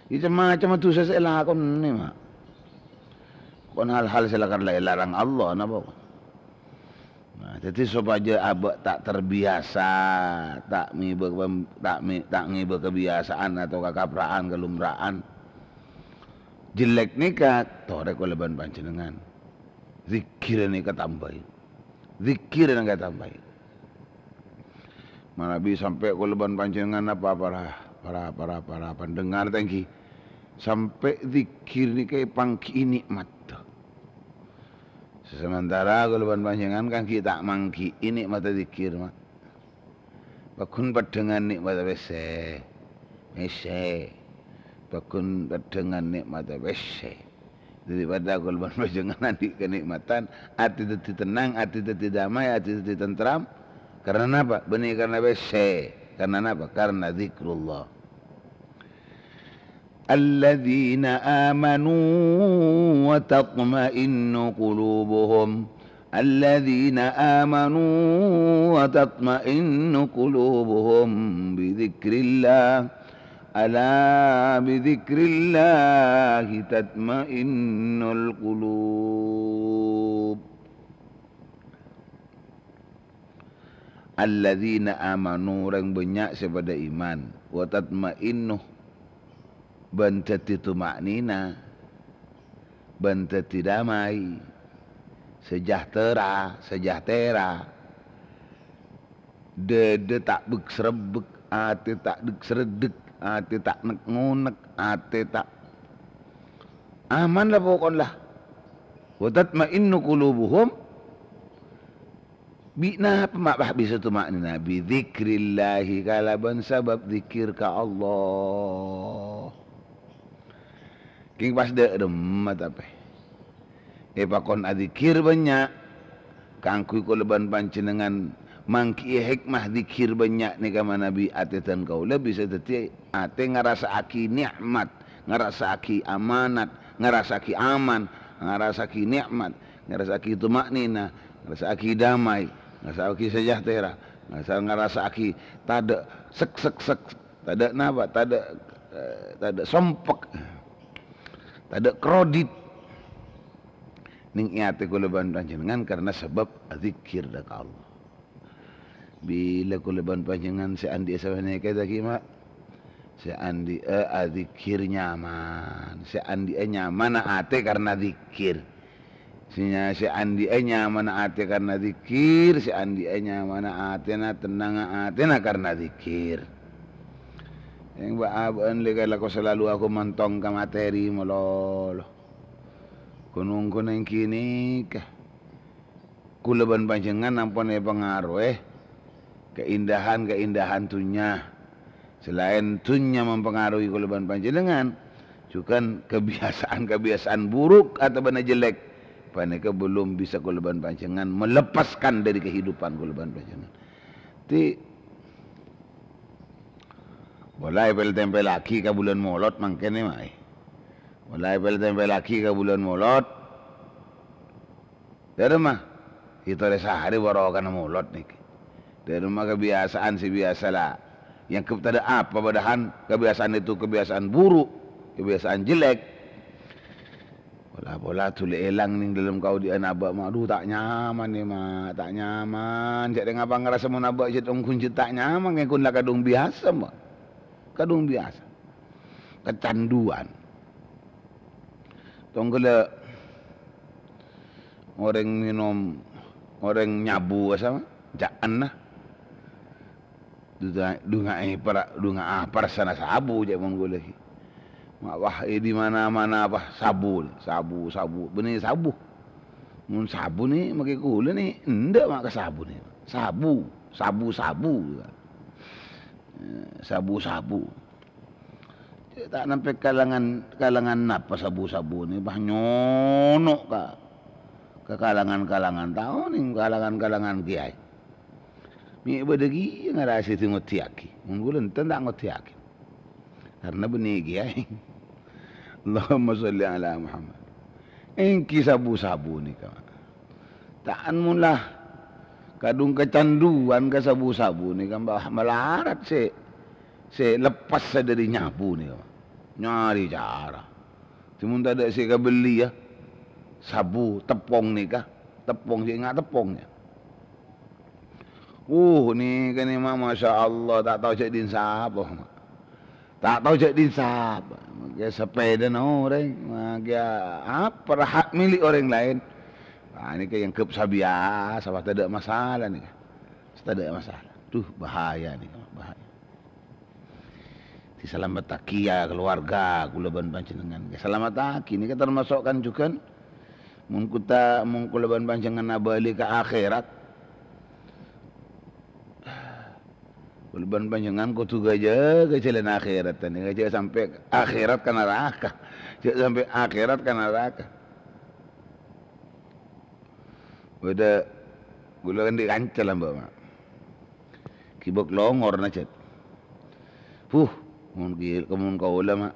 Speaker 1: Itu macam tu saya lakon ni mak. Kon hal-hal silakan larang Allah napa. Nah, jadi supaya abak tak terbiasa, tak ngibe kebiasaan atau kekapraan, kelumraan. Jelek ni kat torek leban panjenengan. Zikir ni ketambahin. Zikir ni ketambahin. Nabi sampai leban panjenengan apa para pendengar tangki sampai zikir ni kayak pangki nikmat. Sementara kalau panjenengan kan kita mangki ini mata zikir mak. Bakun pendengar nikmat bese. Bakun pendengar nikmat bese. Daripada kalau panjenengan nanti kenikmatan, hati itu tenang, hati itu damai, hati itu tentram. Karena apa? Benih karena bese. Karena apa? Karena zikrullah. Alladzina amanu wa tatma'innu qulubuhum. Alladzina amanu wa tatma'innu qulubuhum bidzikrillah. Ala bidzikrillah tatma'innul qulub. Alladzina amanu orang banyak sepada iman. wa tatma'innu bantati tuma'nina, bantati damai, sejahtera, dede tak beksrebek, ate tak deksredek, ate tak nek-ngunek, ate tak aman lah pokoknya. Wa tatma'innu qulubuhum bina pemak bisa tu makna bi zikrillahi kalaban sebab zikir ka Allah. King pas de demat apa? Pakon adzikir banyak kangkui ko leban panjenengan mangki hikmah zikir banyak ni kama nabi atetan kau lebih seteti ate ngarasaki nikmat, ngarasaki amanat, ngarasaki aman, ngarasaki nikmat, ngarasaki tumaknina, ngarasaki damai, ngarasaki sejahtera, ngarasaki tada sek tada napa, tada sompek, tada kredit ning iate kula ban panjenengan karena sebab zikir dak Allah. Bila kula ban panjenengan seandi sawane kata kimak seandi zikir nyaman, seandi nyaman ate karena zikir. Sinya seandi nyaman ate karena zikir, seandi nyaman atena tenang atena karena zikir. Yang baaban legala ko selalu aku mentong ka materi mololo. Kunung kuneng kini kah kulaban panjenengan ampun pengaruh keindahan tunya. Selain tunya mempengaruhi kulaban panjenengan, juga kebiasaan buruk atau benda jelek paneka belum bisa kulaban panjenengan melepaskan dari kehidupan kulaban panjenengan. Ti boleh tempel lagi ke bulan molot mangkene mai. Mulai tempel lagi ke bulan molot. Dari rumah itu ada sehari baru akan molot nih. Dari rumah kebiasaan si biasalah. Yang kita ada apa padahan kebiasaan itu kebiasaan buruk, kebiasaan jelek. Bola tule elang nih dalam kau di anaba aduh tak nyaman nih mah, tak nyaman. Jadi ngapa ngerasa mau nabak jadi kunci tak nyaman ngekun lah kadung biasa mah. Kadung biasa. Kecanduan. Tonggala orang minum, orang nyabu sama, jangan lah. Dunga apa sana sabu je menggoleh. Wah di mana apa sabu, benih sabu. Mun sabu ni makai gula ni, ndak mak sabu ni. Sabu. Tak sampai kalangan napa sabu-sabu ni bah nyonok ke kalangan tahu ni kalangan kiai. Mi bedegi ngarasi tu ngotiaki. Mungkin tak ngotiaki. Karena benih kiai. Allahumma salli ala Muhammad. Engki sabu-sabu ni kawan. Ta'an mulah kadung kecanduan ke sabu-sabu ni kan bah melarat se lepas dari nyabu ni kawan. Nyari cara. Cuma tak ada saya beli ya. Sabu tepung ni kah? Tepung saya ingat tepungnya. Ni kan ni masya Allah tak tahu cak din siapa. Tak tahu cak din siapa. Dia sepeda orang. Dia apa hak milik orang lain. Ini kan yang kebiasaan biasa. Tak ada masalah ni. Tak ada masalah. Tuh bahaya ni. Bahaya. Selamat taki ya keluarga kulaban panjenengan. Selamat taki ini kita termasukkan juga mun kulaban panjenengan balik ke akhirat. Kulaban panjenengan ko tuga aja ke jalan akhirat ni aja sampai akhirat ke neraka. Sampai akhirat ke neraka. Udah kulaban dikancel mbak. Kibok longor na cet. Kemun kau ulama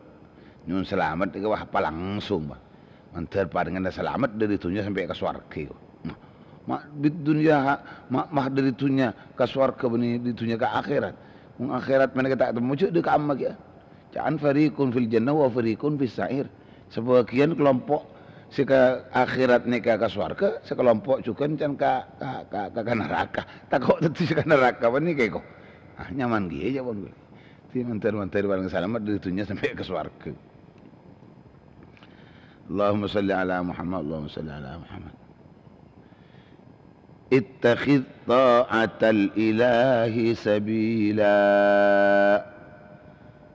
Speaker 1: nyun selamat ke wah langsung bah. Mantar paringan dah selamat dari dunia sampai ke swarga. Mak di dunia mah dari dunia ke swarga bani di dunia ke akhirat. Mung akhirat mana kita ketemu cuk dekat amma kia. Jangan fariqun fil jannah wa fariqun fis sa'ir. Sebagian kelompok si ke akhirat ni ke swarga, sekelompok juga can ke neraka. Tak kok tentu ke neraka bani keko. Nyaman dia je pun. Ti mantar barang selamat ditunya sampai ke surga. Allahumma salli ala Muhammad, Allahumma salli ala Muhammad. Ittakhidh ta'atal ilahi sabila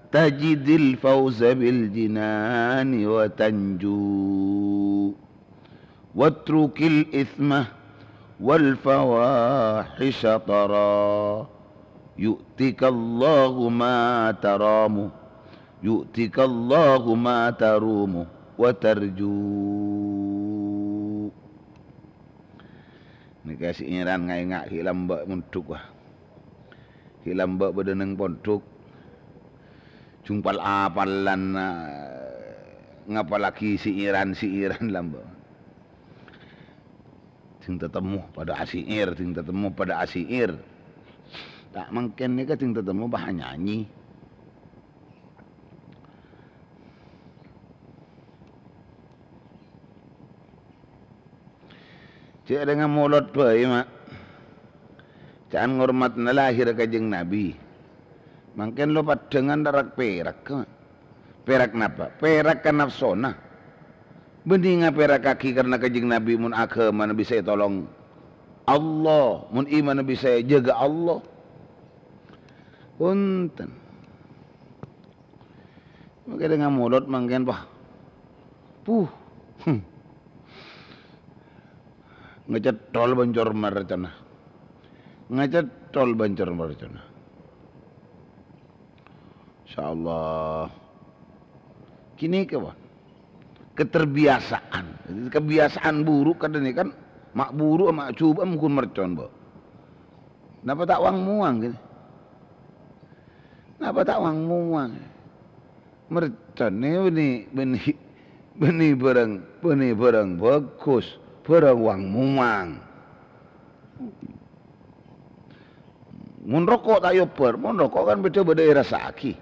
Speaker 1: tajidil fawza bil jinani wa tanju watrukil ithmah wal fawahisha tara yu'tikallahu ma taramu yu'tikallahu ma tarumu wa tarju. Ni kasih iran ngai ngak hilam bak muntuk wah. Hilam bak bedeneng pontuk. Jumpal apalan ngapalagi si iran lamba. Ting tetemu pada asiir, ting tetemu pada asiir. Tak mungkin ni ka ting tetemu bah nyanyi. Cik dengan mulut baik mak. Jangan ngormat lahir kajeng Nabi. Mungkin lo dengan darak perak ke? Perak napa? Perak kan nafsona. Beninga perak kaki karena kajeng Nabi mun agama Nabi saya tolong Allah, mun iman Nabi saya jaga Allah. Punten. Mungkin dengan mulut mungkin bah. Ngecetol bancor marcana. Ngecetol bancor marcana. Insyaallah. Kini ke keterbiasaan. Kebiasaan buruk kadang ni kan mak buruk mak cuba mungkin mercon bo. Napa tak wang muang gini? Napa tak wang muang? Mercon ni benih barang bagus. Barang wang muang. Mun rokok tak yoper, mun rokok kan beda-beda rasa aki.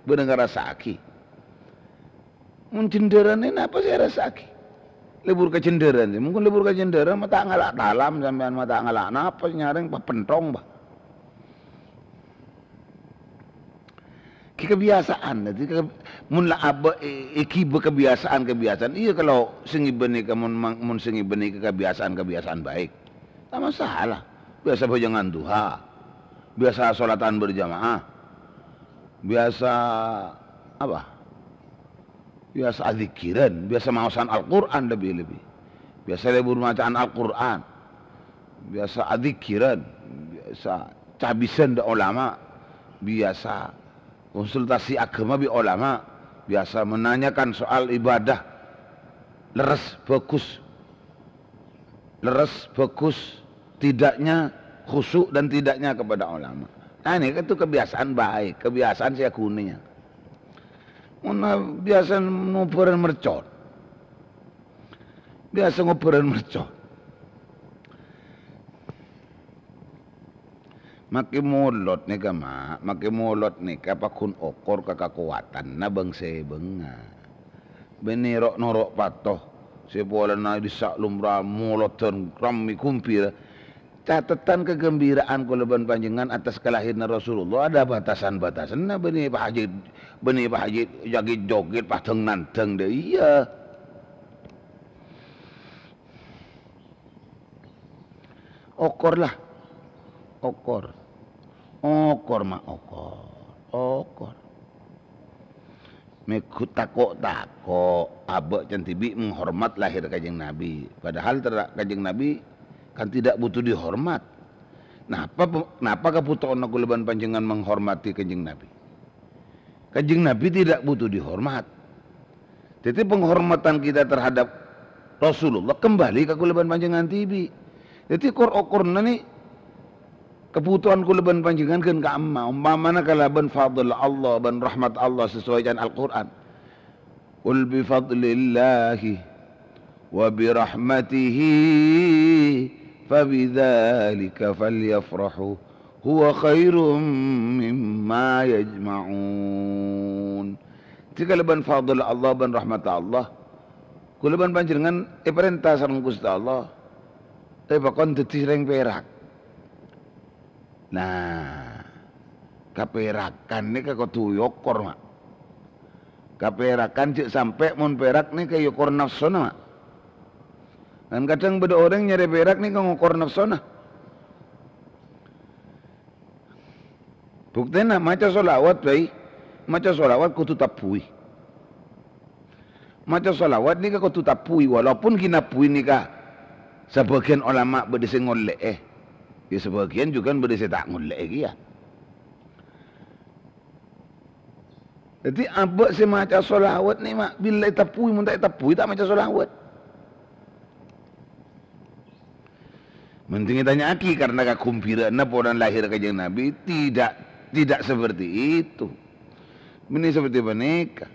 Speaker 1: Beda rasa aki. Mun cenderan ini apa sih rasa aki? Lebur ke cenderan ni. Mungkin lebur ke cenderan mata ngalak dalam sampean mata ngalak napa nyaring pentong bah. Kebiasaan nanti mun la aba iki kebiasaan iya kalau sengi benih mun sengi benih kebiasaan baik tak masalah. Biasa bojangan duha, biasa salatan berjamaah, biasa apa, biasa azikiran, biasa mausan Al-Quran lebih biasa lebur bacaan Al-Quran, biasa azikiran, biasa cabisan da ulama, biasa konsultasi agama bi ulama, biasa menanyakan soal ibadah leres bagus tidaknya khusyuk dan tidaknya kepada ulama. Nah ini itu kebiasaan baik, kebiasaan saya kuninya. Biasa ngoperan mercon, biasa ngoperan mercon. Maki mulot ni ka mak, maki mulot ni ka pakun okor kakakuatan na bangsa benga. Benirok norok patoh, sepola na disak lumrah mulotan rami kumpir. Catatan kegembiraan kuleban panjenengan atas kelahiran Rasulullah ada batasan-batasan. Na benih Pak Haji joget pateng nanteng deh iya. Okor lah. Okor mak okor mekut takok abak cantibi menghormat lahir kajeng Nabi, padahal kajeng Nabi kan tidak butuh dihormat. Napa keputusan aku leban panjenengan menghormati kajeng Nabi? Kajeng Nabi tidak butuh dihormat. Jadi penghormatan kita terhadap Rasulullah kembali ke kuleban panjenengan tibi. Jadi okor nih kebutuhan kuleban panjenengan kan ka amma umpamana kalaban fadl Allah ban rahmat Allah sesuai dengan Al-Qur'an. Qul bi fadlillahi wa bi rahmatihi fabidzalika falyafrahu huwa khairum mimma yajma'un. Jika leban fadl Allah ban rahmat Allah kuleban panjenengan perintah sareng Gusti Allah pakon dadi sering perak. Nah, kaperakan ni ka tu yokor mak. Kaperakan cik sampai mun perak ni ka yokor nafsona mak. Dan kadang beda orang nyari perak ni ka ngokor nafsona. Bukti nak maca solawat baik, maca solawat kutu tapui. Maca solawat ni ka kutu tapui, walaupun kina pui ni ka sebagian ulama berdisi ngolek ya sebagian juga berdisi tak ngolek ya. Jadi apa si maca solawat ni mak bila tapui mun tak tapui tak maca solawat. Mending tanya aki karena kakumpirana podan lahir kanjeng Nabi tidak seperti itu. Ini seperti boneka.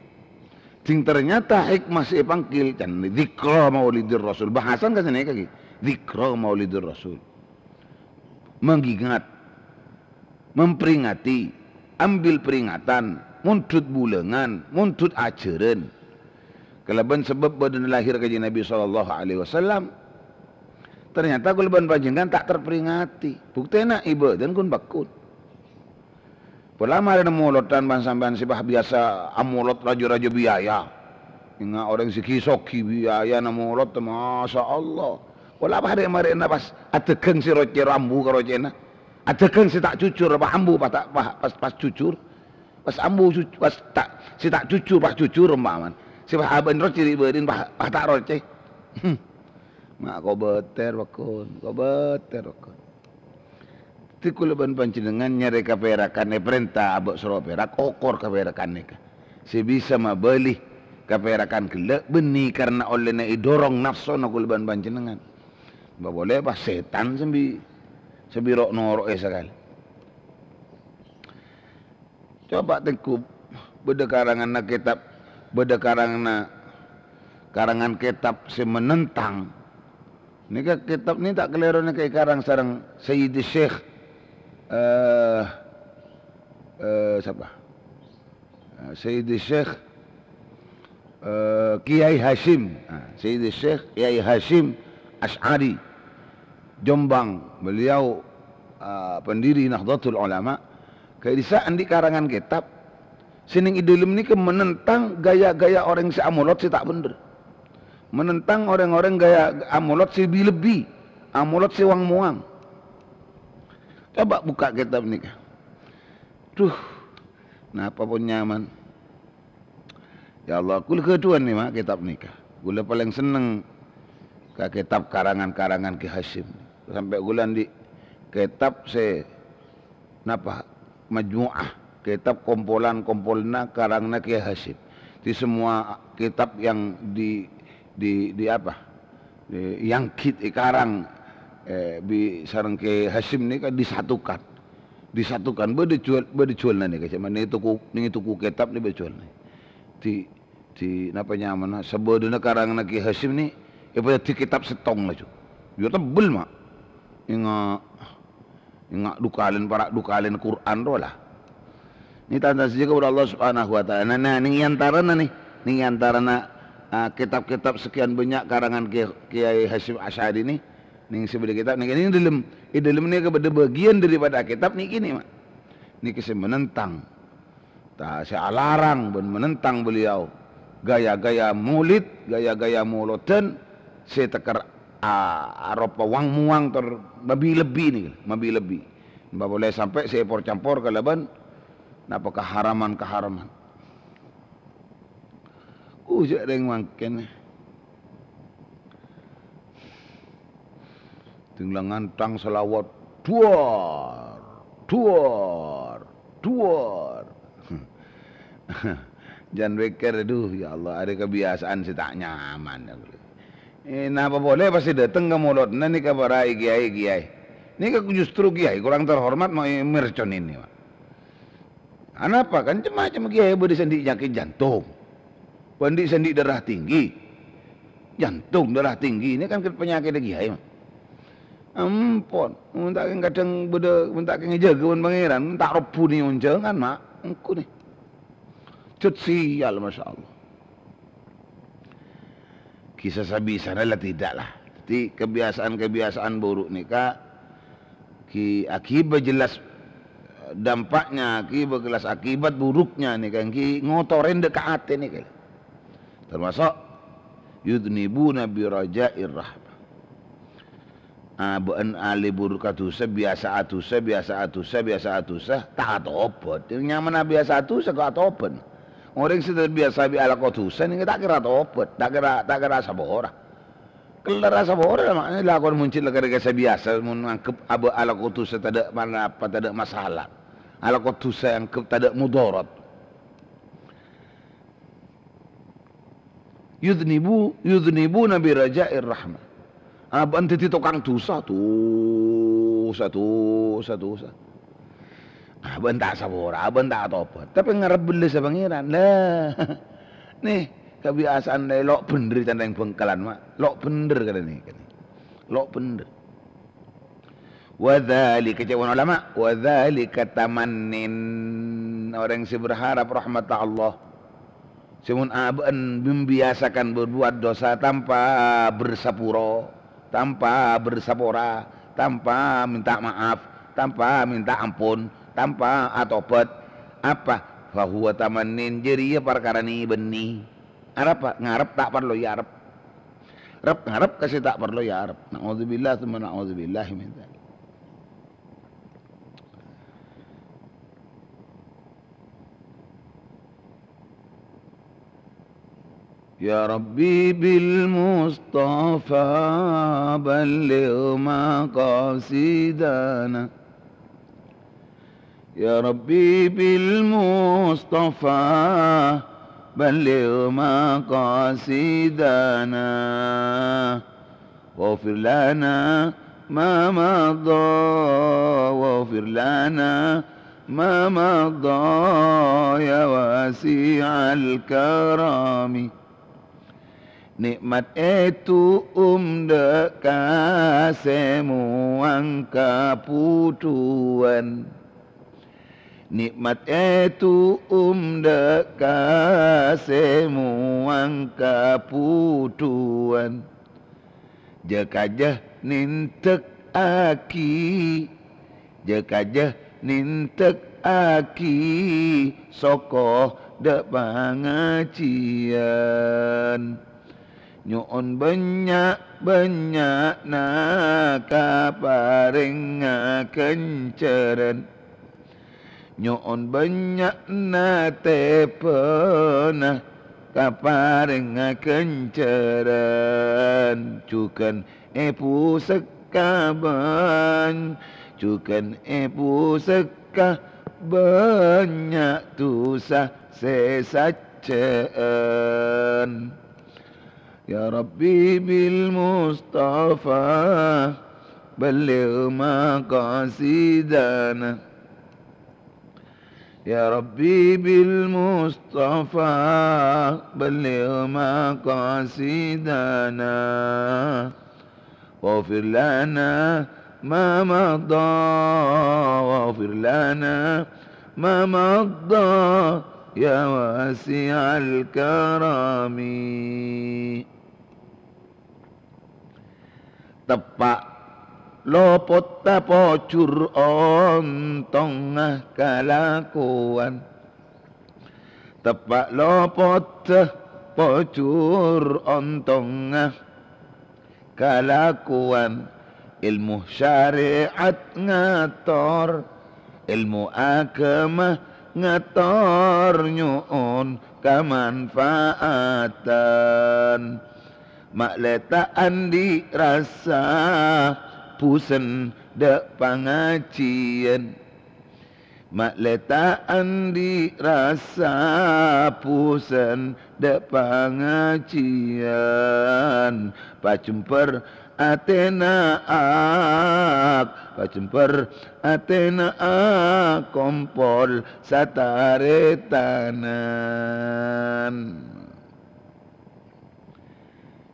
Speaker 1: Sing ternyata hikmah si panggil kan dzikra maulidir rasul. Bahasan kan sini kaki. Dzikra maulidir rasul. Mengingat, memperingati, ambil peringatan, muntut bulengan, muntut ajaran. Kelaban sebab badan lahir kanjeng Nabi SAW. Ternyata kulaban panjenengan tak terperingati. Bukti nak ibu dan kun bakun. Pelama ada molotan ban-samban sibah biasa amolot raja-raja biaya. Ingat orang sikisoki biaya na molot masya Allah. Wala apa hari mari na pas atekeun si roce rambu ka rocena. Atekeun si tak cucur apa ambu pas cucur. Pas ambu pas tak si tak cucur pas cucur umpaman. Si bah aben roce dibeureun pas tak roce. Mak kau beter bakun, kau beter bakun. Tikulaban panjenengan nyari kaperakan perintah abak suruh perak okor kaperakan ni ka. Si bisa mabeli kaperakan gelak beni karena oleh na idorong nafsu na kulaban panjenengan. Ba boleh pas setan sebirok norok sekali. Coba tengkup beda karangan na kitab beda karangan kitab si menentang. Ni ka kitab ni tak keliru ni kay karang sarang Sayyid Syekh siapa? Sayyid Syekh Kiai Hashim. Sayyid Syekh Kiai Hashim Ash'ari Jombang. Beliau pendiri Nahdlatul Ulama. Kaisaan di karangan kitab sining idulum ni ke menentang gaya-gaya orang si amulot si tak bener. Menentang orang-orang gaya amulot si lebih, amulot si wang-muang. Coba buka kitab ni. Duh, napa pun nyaman. Ya Allah, kula keduan ni mak kitab ni. Kula paling seneng ke kitab karangan-karangan Ki Hashim. Sampai bulan di kitab se napa majmuah, kitab kompolan-kompolna karangna Ki Hashim. Di semua kitab yang di apa? Yang karang bi sarang Ki Hashim ni kan disatukan berdijual ni kasi mana itu ku kitab ni berjual ni di napa nyaman seboduna karangan Ki Hashim ni ibadah di kitab setong lah tu dia tebel mak ingat dukalin Quran tu lah ni tanda saja kepada Allah Subhanahu Wa Taala. Nah ni antara kitab-kitab sekian banyak karangan Kiai Hashim Asy'ari ni ning sebelah kitab ni dalam ni kepada bagian daripada kitab ni kini mak ni kisah menentang tak saya alarang ben menentang beliau gaya-gaya maulid gaya-gaya maulodan saya tekar aropa wang muang ter lebih mbak boleh sampai saya campur kalaban napa keharaman ujak ring makin tinglangan tang selawat duar jangan pikir aduh ya Allah ada kebiasaan si tak nyaman napa boleh pasti datang ke mulut ni kabarai kiai ni justru kiai kurang terhormat mau mercon ini kenapa kan macam kiai berdisendi penyakit jantung bandi sendi darah tinggi jantung darah tinggi ini kan penyakit kiai ampun minta kadang minta ngejaga pangeran tak rebu ni unjangan mak engko ni cut sial masyaallah kisah sabi sanalah tidaklah jadi kebiasaan buruk ni kak akibat jelas dampaknya ki begelas akibat buruknya nih kan ki ngotorin dekat hati nih kan. Termasuk yudnibuna bi raja'ir rahmah. Aban ali burukatusa biasa atusa tak atopot. Nyaman biasa atusa kok atopon. Orang sudah biasa bi ala kotusa nih tak kira atopot, tak kira sabora. Kelar sabora maknanya lakon muncul gara-gara biasa mun ngangkep aba ala kotusa tada mana apa tada masalah. Ala kotusa yang tada mudarat. Yudnibuna bi raja'ir rahmah. Aban titi tukang dosa tuh. Aban tak sabora, aban tak atopot. Tapi ngarep beli sa pangeran. Lah. Nih, kebiasaan lok bener candang bengkalan mak. Lok bener kada nih. Lok bener. Wa dzalika kecewa ulama, wa dzalika tamannin orang yang berharap rahmat Allah. Semun aban membiasakan berbuat dosa tanpa bersapuro, tanpa bersapora, tanpa minta maaf, tanpa minta ampun, tanpa atobat. Apa? Fahuwa tamannin jadi perkara ni benih. Arab ngarep tak perlu ya Arab. Rab ngarep kasih tak perlu ya Arab. Na'udzubillah tsumma na'udzubillah min dzalik. Ya Rabbi bil Mustafa balligh maqasidana. Ya Rabbi bil Mustafa balligh maqasidana. Waghfir lana ma madha waghfir lana ma madha ya wasi'al karami. Nikmat itu dekasemu angka putuan. Nikmat itu dekasemu angka putuan. Jakajah nintek aki, jakajah nintek aki, sokoh dek pangacian. Nyuun banyak nak paring kenceren. Nyuun banyak nate pernah kaparing kenceren. Cukan epu sekaban, cukan epu seka banyak tusah sesacen. Ya Rabbi bil Mustafa balligh maqasidana. Ya Rabbi bil Mustafa balligh maqasidana. Waghfir lana ma madha waghfir lana ma madha ya wasi'al karami. Tepak lopot tapocur ontongah kalakuan. Tepak lopot pocur ontongah kalakuan. Ilmu syariat ngator, ilmu agama ngator nyuun kemanfaatan. Mak letaan dirasa pusen dek pangacian. Mak letaan dirasa pusen dek pangacian. Pacumper Atena ak, pacumper Atena ak, kompol sataretanan.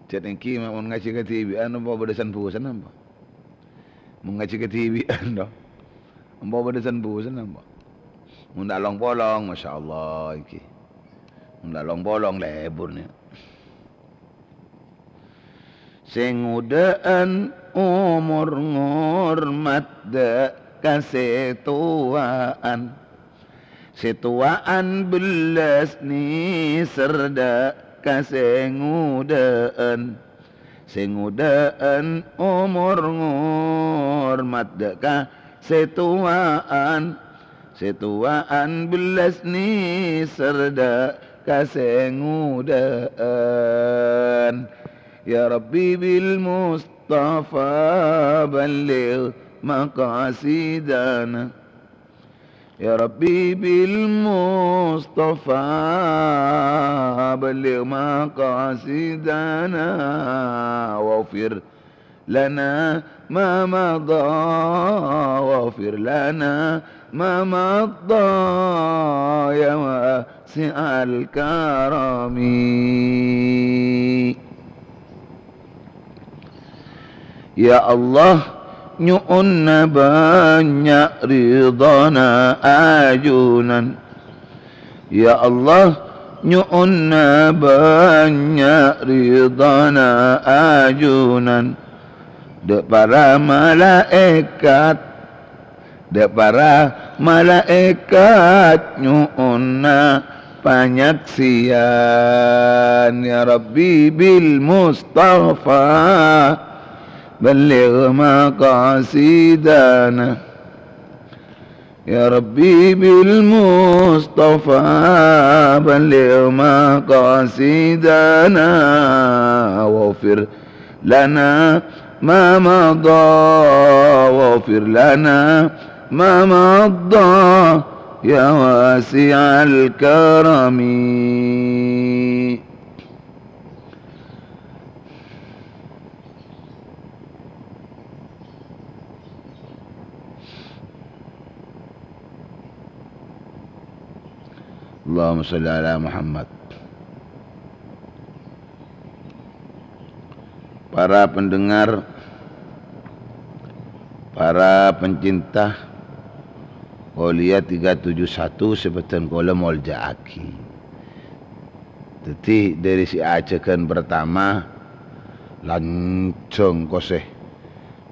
Speaker 1: Chatting ki mau ngaji ke TV anu bawa bedesan pusan apa? Mengaji ke TV anu. Bawa bedesan pusan apa? Munda long bolong masyaallah iki. Munda long bolong leburnya. Sing udaan umur ngurmat kasituaan situaan belas ni serda kasengudaan sengudaan umur ngurmat deka situaan situaan belas ni serda kasengudaan ya Rabbi bil Mustafa balligh maqasidana ya Rabbi bil Mustafa balligh maqasidana waghfir lana ma madha waghfir lana ma madha ya wasi'al karami. Ya Allah, nyu'unna banyak ridana ajunan. Ya Allah, nyu'unna banyak ridana ajunan. Dek para malaikat, dek para malaikat nyu'unna panyaksian. Ya Rabbi bil Mustafa بلغ مقاصدنا يا ربي بالمصطفى بلغ مقاصدنا واغفر لنا ما مضى واغفر لنا ما مضى يا واسع الكرم. Allahumma salli ala Muhammad. Para pendengar, para pencinta Qolia 371 sebetan kola molja aki. Jadi dari si Acehkan pertama lancung koseh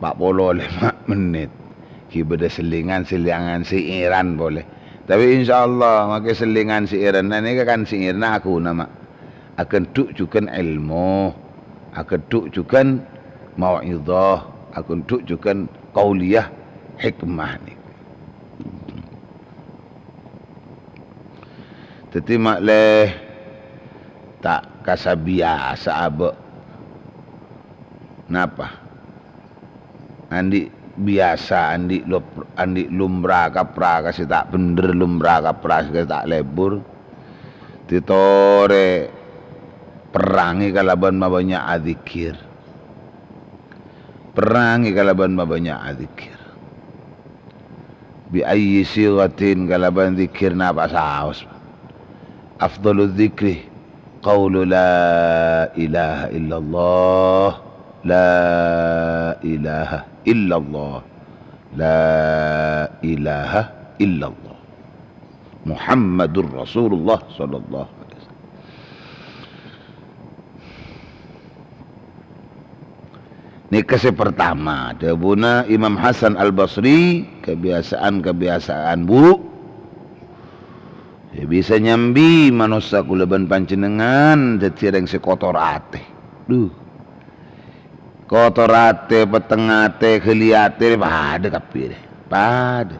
Speaker 1: 45 menit. Kibada selingan si Iran boleh. Tapi insyaAllah makai selingan si Iran ini kan si Iran aku nama akan tunjukkan ilmu, akan tunjukkan mau'idhah, akan tunjukkan qauliyah hikmah ni. Jadi makleh tak kasabiasa abak. Napa? Andi biasa andi lumrah kapra kasi tak bener lumrah kapra kasi tak lebur titore perangi kalaban mabanyak adzikir perangi kalaban mabanyak adzikir bi ayyi sighatin kalaban zikir napa saos afdalul dzikri qaulu la ilaha illallah la ilaha illallah la ilaha illallah Muhammadur Rasulullah sallallahu alaihi wasallam. Ini kasih pertama dabuna Imam Hasan Al-Basri kebiasaan buruk ya bisa nyambi manusia kuleban panjenengan jadi yang sekotor ate kotor ate, petengate, keliate, pada kapir, pada.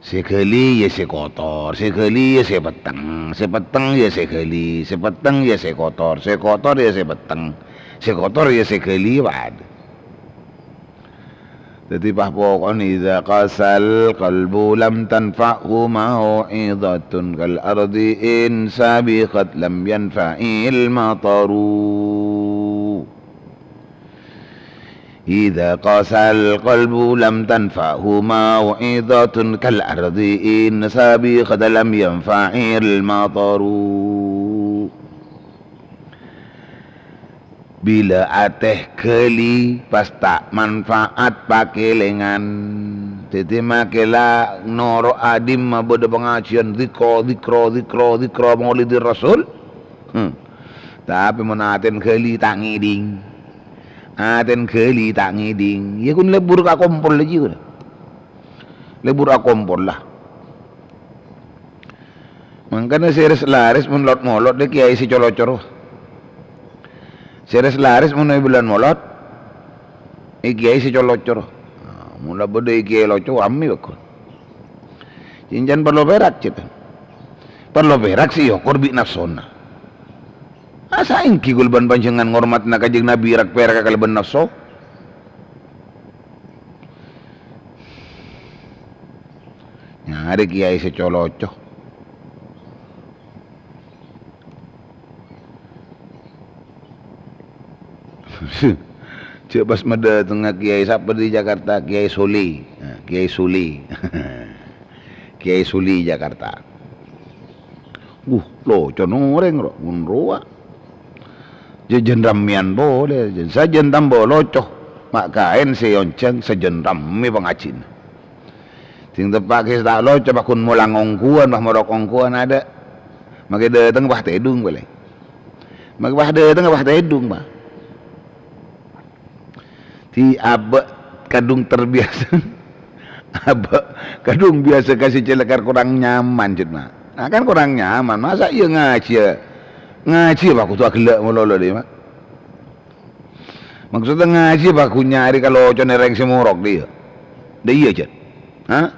Speaker 1: Sekali ya sekotor, sekali ya sepeteng, sepeteng ya sekali, sepeteng ya sekotor, sekotor ya sepeteng, sekotor ya sekali, pada. Jadi pokoknya idza qasal qalbu lam tanfa'hu mau'izatun kal ardi in sabiqat lam yanfa'il mataru. إذا قاسى القلب لم تنفعه موعظة كالأرض إن سابقة لم ينفع المطر. Bila ateh keli pas tak manfaat pakai lengan. Jadi makelah noro adim maboda pengajian zikro maulidir Rasul. Tapi menaten keli tak ngiding. Aten keli tak ngiding, ya kun lebur ka kompol lagi kun. lebur akompol lah. Makanya seres laris mun lot molot deh kiai si colo-coro. Seres laris mun bulan molot kiai si colo-coro. Mula bede kiai loco ami bakun. Jinjan perlu berak cita. Perlu berak sih yo korbi nafsona. Asa ingki gulban panjenengan ngormat na kajeng Nabi rak perak kaleban nafsu. Nyari kiai secoloco. Coba mada tengah kiai siapa di Jakarta, Kiai Suli. Nah, Kiai Suli. Kiai Suli Jakarta. Lo conoreng ro munroa. Jajan ramian boleh, sajen tambah locoh. Mak kain seyonceng sajen rami pangacin. Sing tepak kis tak locoh bakun mulang ongkuan, bah morok ongkuan ada. Maka datang bah tedung boleh. Maka bah datang bah tedung bah. Ti abak kadung terbiasa. Abak kadung biasa kasih celekar kurang nyaman jet mah. Nah kan kurang nyaman, masa iya ngaji ya? Ngaji apa aku tuh gelak melolo deh mak. Maksudnya ngaji apa aku nyari kalau con nereng semurok dia. Dia iya jet. Hah?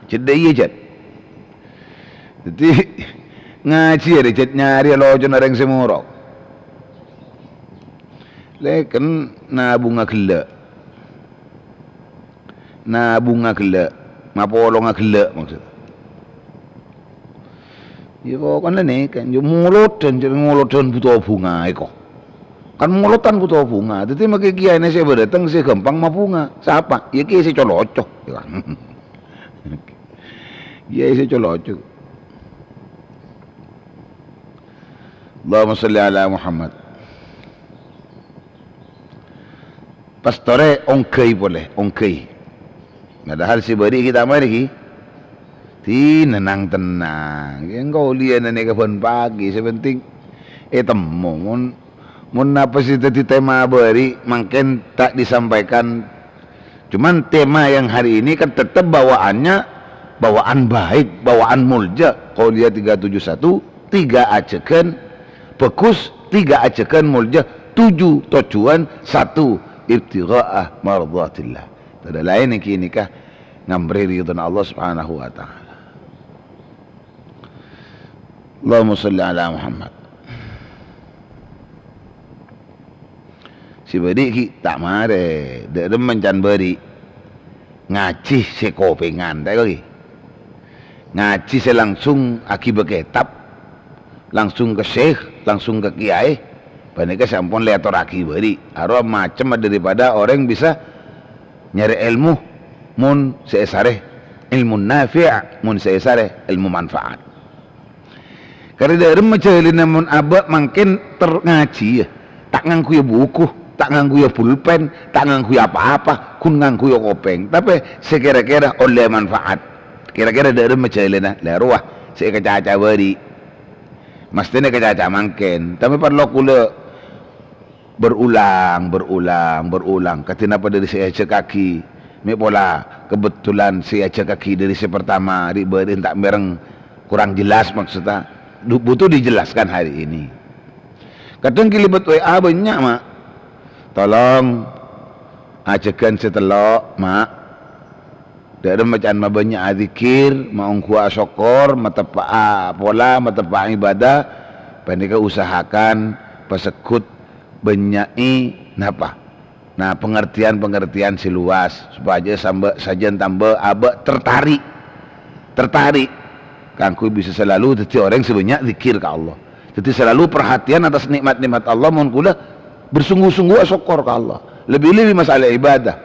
Speaker 1: Jet dia iya jet. Jadi ngaji ya jet nyari kalau con nereng semurok. Leken nabunga gelak. Nabunga gelak. Mapolong gelak maksudnya. Ya kok kan nih kan mulut dan butuh bunga iko. Kan mulutan butuh bunga. Jadi maki kiai ini saya berdatang saya gampang mah bunga. Siapa? Ya kiai saya colocok. Kiai saya colocok. Allahumma sholli ala Muhammad. Pastore ongkei boleh, ongkei. Padahal si beri kita mari ki. Ti tenang. Engkau lihat nenek kapan pagi sepenting temu mun apa sih tadi tema beri makin tak disampaikan. Cuman tema yang hari ini kan tetap bawaannya bawaan baik, bawaan mulja. Kau lihat 371 3 ajekan bagus, 3 ajekan mulja, 7 tujuan, 1 ibtigha'ah mardhatillah. Tidak lain ini kah ngambri ridwan Allah Subhanahu wa taala. Allahumma sholli ala Muhammad. Si beri ki tak mare, derem mencan beri ngaji sekopengan, tak lagi. Ngaji langsung akibat kitab, langsung ke syekh, langsung ke kiai. Panika sampun leator aki beri. Arwah macam daripada orang bisa nyari ilmu, mun seesare ilmu nafi', mun seesare ilmu manfaat. Karena dari mencari namun abak makin terngaji ya, tak ngangku ya buku, tak ngangku ya pulpen, tak ngangku ya apa-apa, kun ngangku ya kopeng. Tapi sekira-kira oleh manfaat. Kira-kira dari mencari nah, leruah saya kecaca beri, mestinya kecaca makin. Tapi perlu kula berulang. Ketina pada dari saya cek kaki, mi pola kebetulan saya cek kaki dari si pertama, riberin tak mereng kurang jelas maksudnya. Butuh dijelaskan hari ini. Kadang kilibat WA banyak mak. Tolong ajakan setelok mak. Dari macam banyak azikir, mau kuah syukur, matepa pola, matepa ibadah. Panika usahakan pesekut benyai napa. Nah pengertian seluas supaya sajen tambah abak tertarik. Kangku bisa selalu jadi orang sebanyak zikir ke Allah. Jadi selalu perhatian atas nikmat-nikmat Allah, mohon kula bersungguh-sungguh syukur ke Allah. Lebih-lebih masalah ibadah.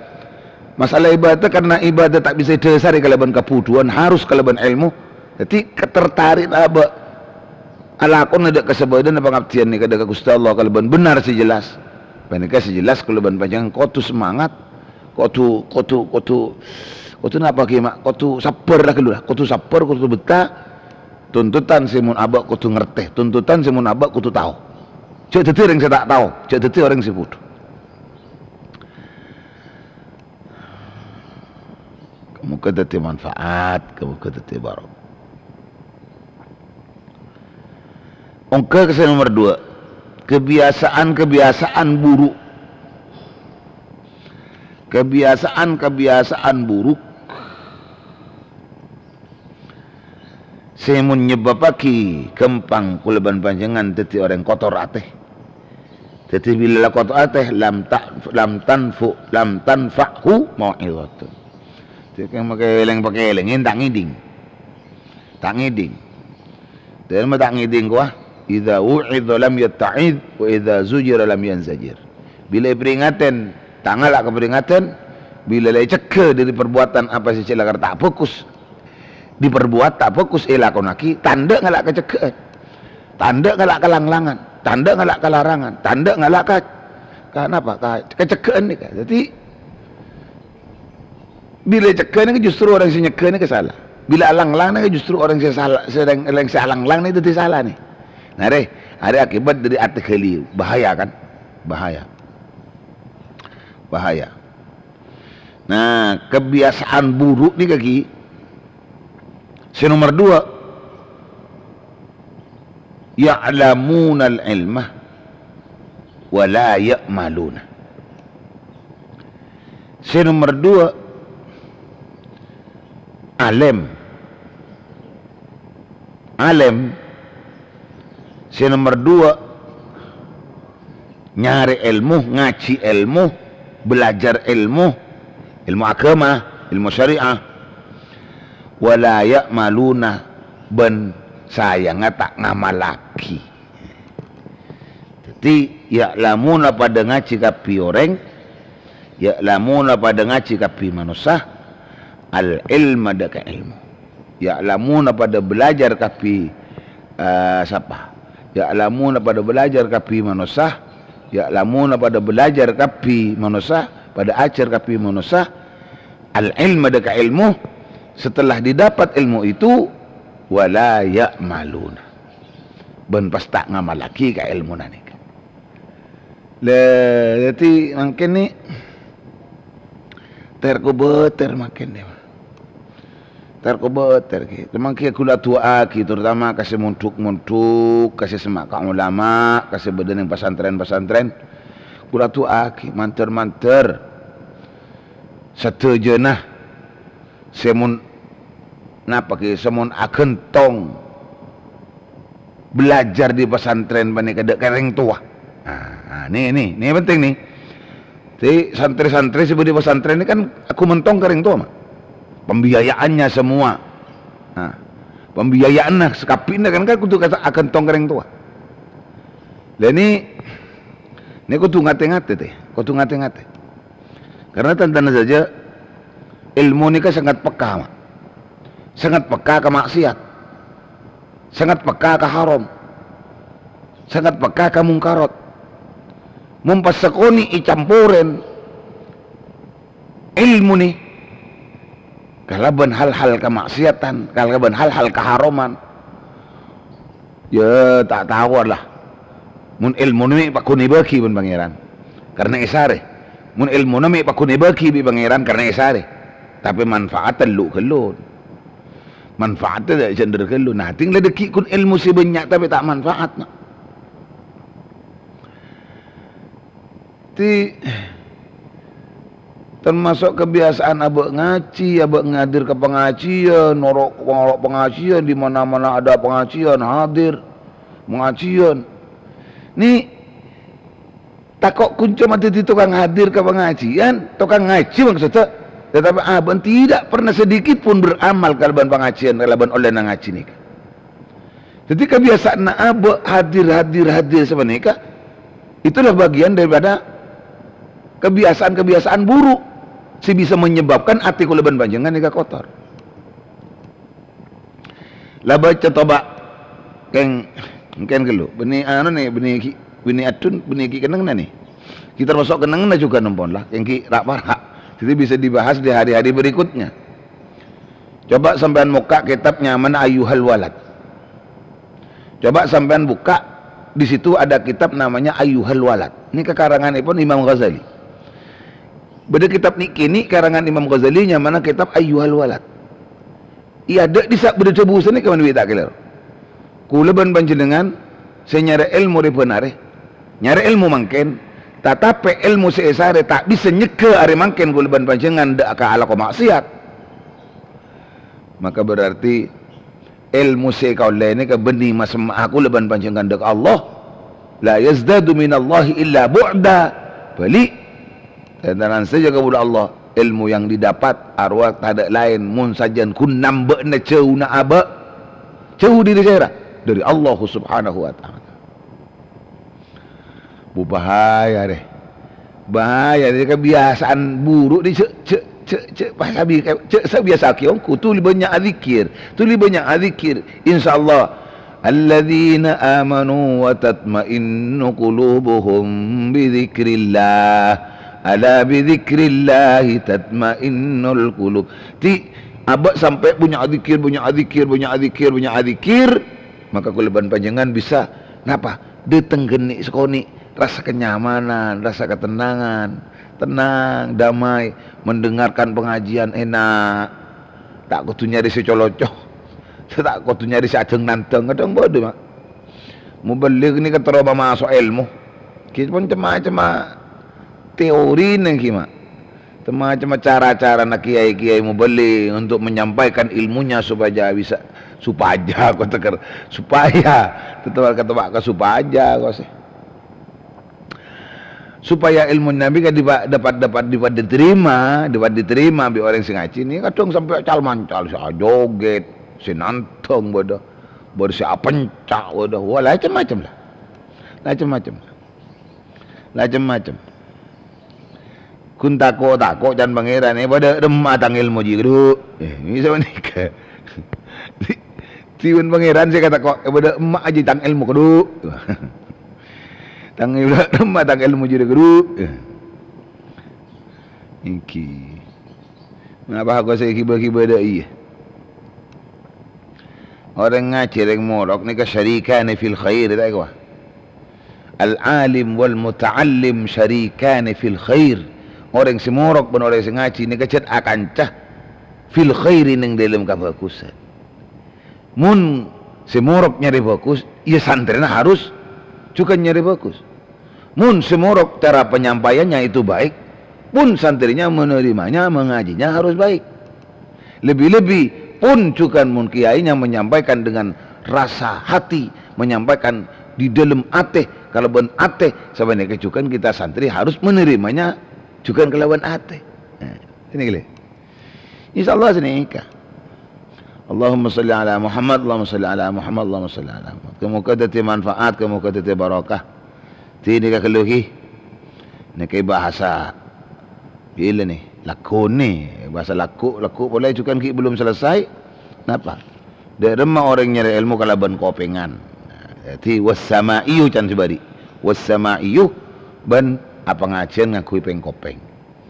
Speaker 1: Masalah ibadah karena ibadah tak bisa dasar kalaban kepuduan, harus kalaban ilmu. Jadi ketertarik apa alakon ada kesebadan apa ngabdian ni kada ka Gusti Allah kalaban benar si jelas. Panika si jelas kalaban panjang kotu semangat, kotu napa ki mak, kotu sabar lah keluar, kotu sabar, kotu betah. Tuntutan simun abak kotu ngerteh, tuntutan simun abak kotu tahu. Cek deti orang saya tak tahu, cek deti orang si bodoh. Muka tadi manfaat, muka tadi barok. Ongkar kesan nomor 2, kebiasaan buruk. Kebiasaan buruk saya menyebabaki kempang kuleban panjangan teti orang kotor ateh. Teti bila kotor ateh lam tanfa'hu mau'izatun. Yang pakai eleng tak ngiding. Dan tak ngiding kuah. Idza wu'idha lam yatta'id wa idza zujira lam yanzajir. Bila peringatan, tangalak keperingatan. Bila lay cekke dari perbuatan apa sih celakar tak fokus. Diperbuat tak fokus elakonaki, tanda ngalak kecekkean. Tanda ngalak kelanglangan, tanda ngalak kelarangan, tanda ngalak kenapa? Kecekkean ni kan. Jadi bila cekkean ni justru orang yang nyekkean ni kesalah. Bila alang-lang ni justru orang yang salah, sedang alang-lang ni itu salah ni. Nah, ada akibat dari atikali, bahaya kan? Bahaya. Nah, kebiasaan buruk ni kaki. Nomor 2, ya'lamuna al-ilmah wa la ya'maluna. Nomor 2, alim. Nomor 2, nyari ilmu, ngaji ilmu, belajar ilmu agama, ilmu syariah. Wala ya'maluna ben sayang tak ngamalaki. Jadi ya'lamuna pada ngaji kapi orang, ya'lamuna pada ngaji kapi manusia, al ilma daka ilmu. Ya'lamuna pada belajar kapi siapa? Ya'lamuna pada belajar kapi manusia, ya'lamuna pada belajar kapi manusia, pada ajar kapi manusia, al ilma daka ilmu. Setelah didapat ilmu itu, wala ya'maluna ben pas tak ngamalaki ka ilmu nani. Jadi makin ni terkubeter makin ni. Terkubeter ki. Makin kula tua ki terutama kasih muntuk, kasih semak ulama, kasih badan yang pesantren. Kula tua ki manter setuju nah. Semun napa ke semun akan tong belajar di pesantren bani kada kering tua. Ni penting ni. Jadi santri-santri sebut di pesantren ini kan aku mentong kering tua mah. Pembiayaannya semua. Pembiayaannya sekapinnya kan kudu kata akan tong kering tua. Dan ini kudu ngate-ngate teh. Karena tantana saja ilmu ni kan sangat peka mah. Sangat peka ke maksiat, sangat peka ke haram, sangat peka ke mungkarat. Mempasakoni icampuren ilmu ni kalaban hal-hal kemaksiatan, kalaban hal-hal keharaman. Ya tak tahu lah. Mun ilmu ni pak kuni bagi pun pangeran, karena isare. Mun ilmu ni pak kuni bagi bi pangeran karena isare. Tapi manfaatan lu kelun. Manfaatnya tak cenderung kelu. Nah, tinggal deki kun ilmu si banyak tapi tak manfaat nak. Termasuk kebiasaan abak ngaji, abak ngadir ke pengajian, norok pengajian di mana-mana ada pengajian, hadir pengajian. Ni takok kunci mati di tukang hadir ke pengajian, tukang ngaji maksudnya. Tetapi abang tidak pernah sedikit pun beramal kalaban pengajian, kalaban oleh nang ngaji ni. Jadi kebiasaan abang hadir sebenarnya itulah bagian daripada kebiasaan buruk si bisa menyebabkan hati kulaban panjangan ni kotor. Lah baca toba keng kelu benih ni benih atun benih ki kenang ni. Kita masuk kenang na juga nempon lah yang ki rak parhak. Jadi bisa dibahas di hari-hari berikutnya. Coba sampean buka kitabnya mana Ayyuhal Walad. Coba sampean buka, di situ ada kitab namanya Ayyuhal Walad. Ini kekarangan Imam Ghazali. Beda kitab ni kini karangan Imam Ghazali nya mana kitab Ayyuhal Walad. Ia ada di sak beda tebusan ni kawan tak kelar. Kula ban panjenengan saya nyari ilmu di penare. Nyari ilmu mangken, tetapi ilmu seesare tak bisa nyeke are mangken kula ban panjenengan dak ka ala ko maksiat. Maka berarti ilmu sekaulah ini ke benih mas aku leban panjenengan dak Allah. La yazdadu minallahi illa bu'da. Balik dan saja kepada Allah ilmu yang didapat arwah tak ada lain mun sajan kun nambak na ceu na aba ceu diri saya dari Allah subhanahu wa ta'ala. Bu bahaya deh, bahaya deh, kebiasaan buruk di bahasa biasa kiongku tuli banyak zikir, insyaallah alladzina amanu wa tatma'innu qulubuhum bi dzikrillah. Ala bi dzikrillahi tatma'innul qulub. Ti abak sampai punya zikir, maka kuleban panjangan bisa napa? Detenggeni sekoni rasa kenyamanan, rasa ketenangan, tenang, damai, mendengarkan pengajian enak. Tak kudu nyari si colocoh. Tak kudu nyari si ajeng nanteng, kadang bodoh mak. Mubaligh ni keterima masuk ilmu. Kita pun macam teori nang kima. Macam cara-cara nak kiai-kiai mubali untuk menyampaikan ilmunya supaya bisa supaya supaya ilmu Nabi kan dapat diterima bi orang sing ngaji ni kadang sampai cal-mancal si joget si nantong bodoh si pencak bodoh wala macam-macam kun tako dan pangeran ni pada rematang ilmu jiru ni sama ni ke tiun pangeran saya kata kok pada emak aja tang ilmu kedu tang rematang ilmu jiru iki ngapa aku saya kiba-kiba dah iya orang ngaji orang morok ni ke syarikani fil khair tak kau al-alim wal muta'allim syarikani fil khair. Orang semorok pun orang sengaji ni kecet akan cah fil khairi ning dalam kebagusan. Mun semorok nyari bagus, ya santrina harus juga nyari bagus. Mun semorok cara penyampaiannya itu baik, pun santrinya menerimanya, mengajinya harus baik. Lebih-lebih pun juga mun kiainya menyampaikan dengan rasa hati, menyampaikan di dalam ate. Kalau ben ate sebenarnya juga kita santri harus menerimanya juga kelawan ate. Ini gile. Insyaallah sini nikah. Allahumma salli ala Muhammad, Allahumma salli ala Muhammad, Allahumma salli ala Muhammad. Kemukadati manfaat, kemukadati barakah. Ti nikah keluhi. Nikah bahasa. Bila ni? Lakon ni. Bahasa laku boleh juga ki belum selesai. Napa? Dia remah orang nyari ilmu kalaban kopengan. Ti wassama'iyu can sebari. Wassama'iyu ban apa pengajian ngakui pengkopeng.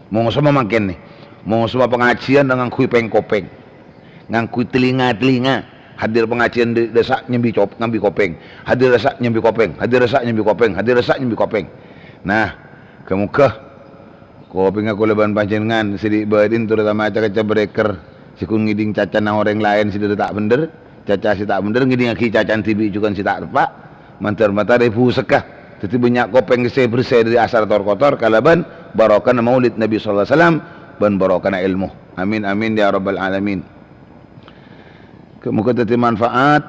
Speaker 1: Mau semua makin nih. Mau semua pengajian dengan ngakui pengkopeng. Ngakui telinga. Hadir pengajian di desa nyambi kopeng. Hadir desa nyambi kopeng. Hadir desa nyambi kopeng. Hadir desa nyambi kopeng. Nah, kemuka kopeng aku leban panjenengan sidi badin terutama caca breaker sikun ngiding caca nang orang lain sidi tak bener. Caca si tak bener ngiding aki cacan tibi juga si tak tepak. Mantar-mantar ibu sekah. Jadi banyak kopeng saya bersih dari asar kotor kalaban barokana maulid Nabi sallallahu alaihi wasallam ban barokana ilmu. Amin amin ya rabbal alamin. Kemudian tadi manfaat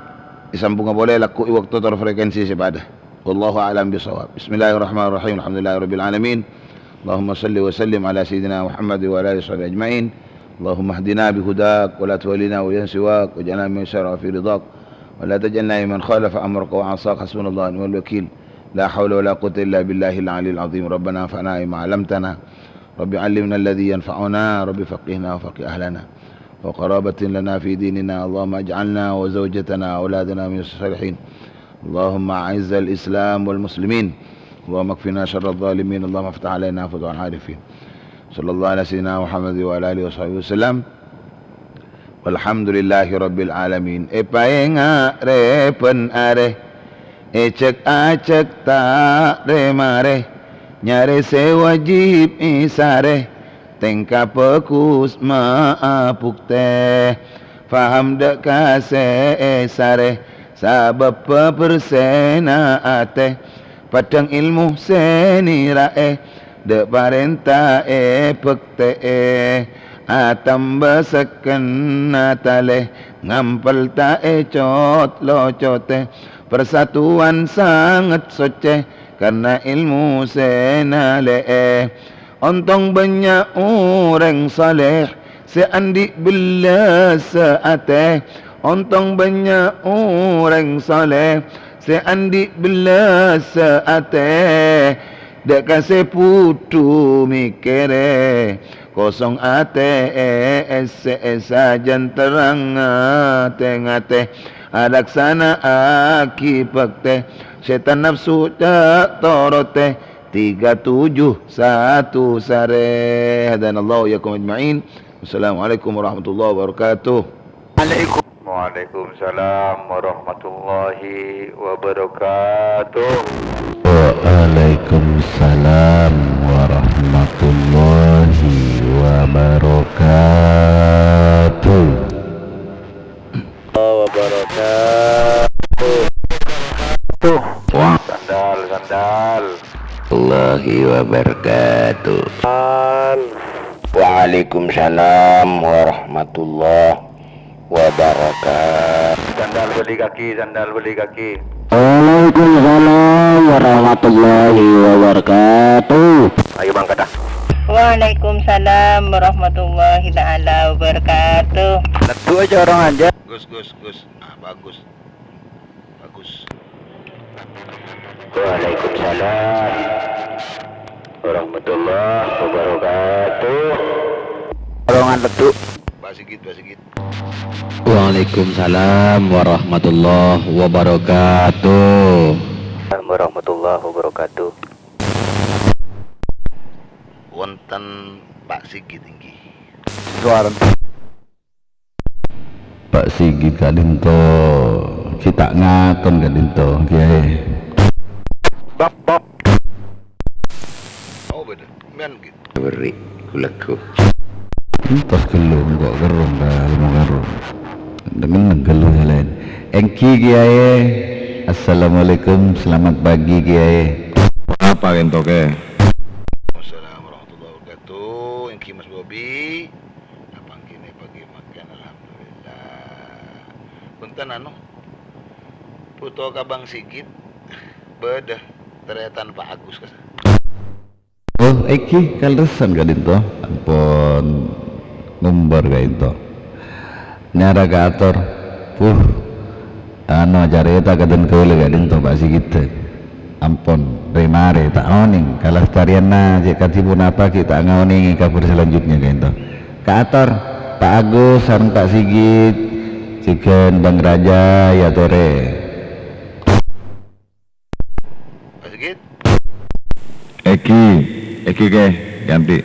Speaker 1: disambung boleh laku waktu terfrekuensi sepada. Wallahu a'lam bishawab. Bismillahirrahmanirrahim. Alhamdulillahirabbil alamin. Allahumma salli wa sallim ala sayyidina Muhammad wa ala alihi washabihi ajmain. Allahumma hdina bihudak wa la tuwallina wa yansiwak waj'alna min syarri fi ridak wa la taj'alna man khalafa amraka wa 'asaka hasbunallahu wa ni'mal wakeel. لا حول ولا قوة إلا بالله العلي العظيم ربنا انفعنا بما علمتنا رب علمنا الذي ينفعنا رب فقهنا وفقه أهلنا وقرابة لنا في ديننا اللهم اجعلنا وزوجتنا وأولادنا من الصالحين اللهم أعز الإسلام والمسلمين اللهم اكفنا شر الظالمين اللهم افتح علينا فتوح العارفين صلى الله على سيدنا محمد وعلى آله وصحبه وسلم والحمد لله رب العالمين إباينا ريبن أره Ecek acek tak remare nyare sewajib isare tengka pekus maapuk teh faham dek kase sare sabab persena ate padang ilmu senirae dek parenta pekte atam beseken natale ngampel tae cot locote persatuan sangat soce karena ilmu senale ontong banyak orang saleh seandi bila seate ontong banyak orang saleh seandi bila seate dek kasih putu mikere kosong ate sajan terang ate adaksana akibat teh setan nafsu tak torote 371 sare hadanallahu yakum ajma'in. Wassalamualaikum warahmatullahi wabarakatuh.
Speaker 11: Waalaikumsalam warahmatullahi wabarakatuh.
Speaker 2: Waalaikumsalam warahmatullahi wabarakatuh.
Speaker 11: Sandal
Speaker 2: Allahi wabarakatuh.
Speaker 1: Waalaikumsalam warahmatullahi wabarakatuh.
Speaker 11: Sandal beli kaki.
Speaker 2: Waalaikumsalam warahmatullahi wabarakatuh.
Speaker 11: Ayo Bang Kadah.
Speaker 7: Waalaikumsalam warahmatullahi ta'ala wabarakatuh.
Speaker 2: Letu aja orang aja.
Speaker 1: Gus. Bagus.
Speaker 11: Waalaikumsalam warahmatullahi wabarakatuh.
Speaker 2: Orongan letu.
Speaker 1: Pak Sigit.
Speaker 4: Waalaikumsalam warahmatullahi wabarakatuh.
Speaker 11: Warahmatullahi wabarakatuh.
Speaker 1: Wonten Pak Sigit tinggi.
Speaker 2: Suara Pak Sigit kadinto kita ngakon kadinto kiai.
Speaker 11: Bab.
Speaker 1: Oh beda. Men gitu.
Speaker 2: Beri kulaku. Entos gelung kok gerung dah mau gerung. Dengan geluh lain. Engki kiai. Assalamualaikum, selamat pagi kiai.
Speaker 11: Apa ento ke?
Speaker 1: Wassalamualaikum warahmatullahi wabarakatuh. Engki Mas Bobi. Apa kini pagi makan alhamdulillah. Punten puto kabang Sigit bedah teretan Pak Agus kasa.
Speaker 2: Oh, Eki kalresan kadinto. Ampun ngumbar kadinto. Nyara kator. Jareta kadin keule kadinto Pak Sigit. Ampun remare tak oning kalastarianna jek katipun apa kita ngoningi kabur selanjutnya kadinto. Kaator Pak Agus sareng Pak Sigit ciken Bang Raja ya tore.
Speaker 11: Eki ke ganti.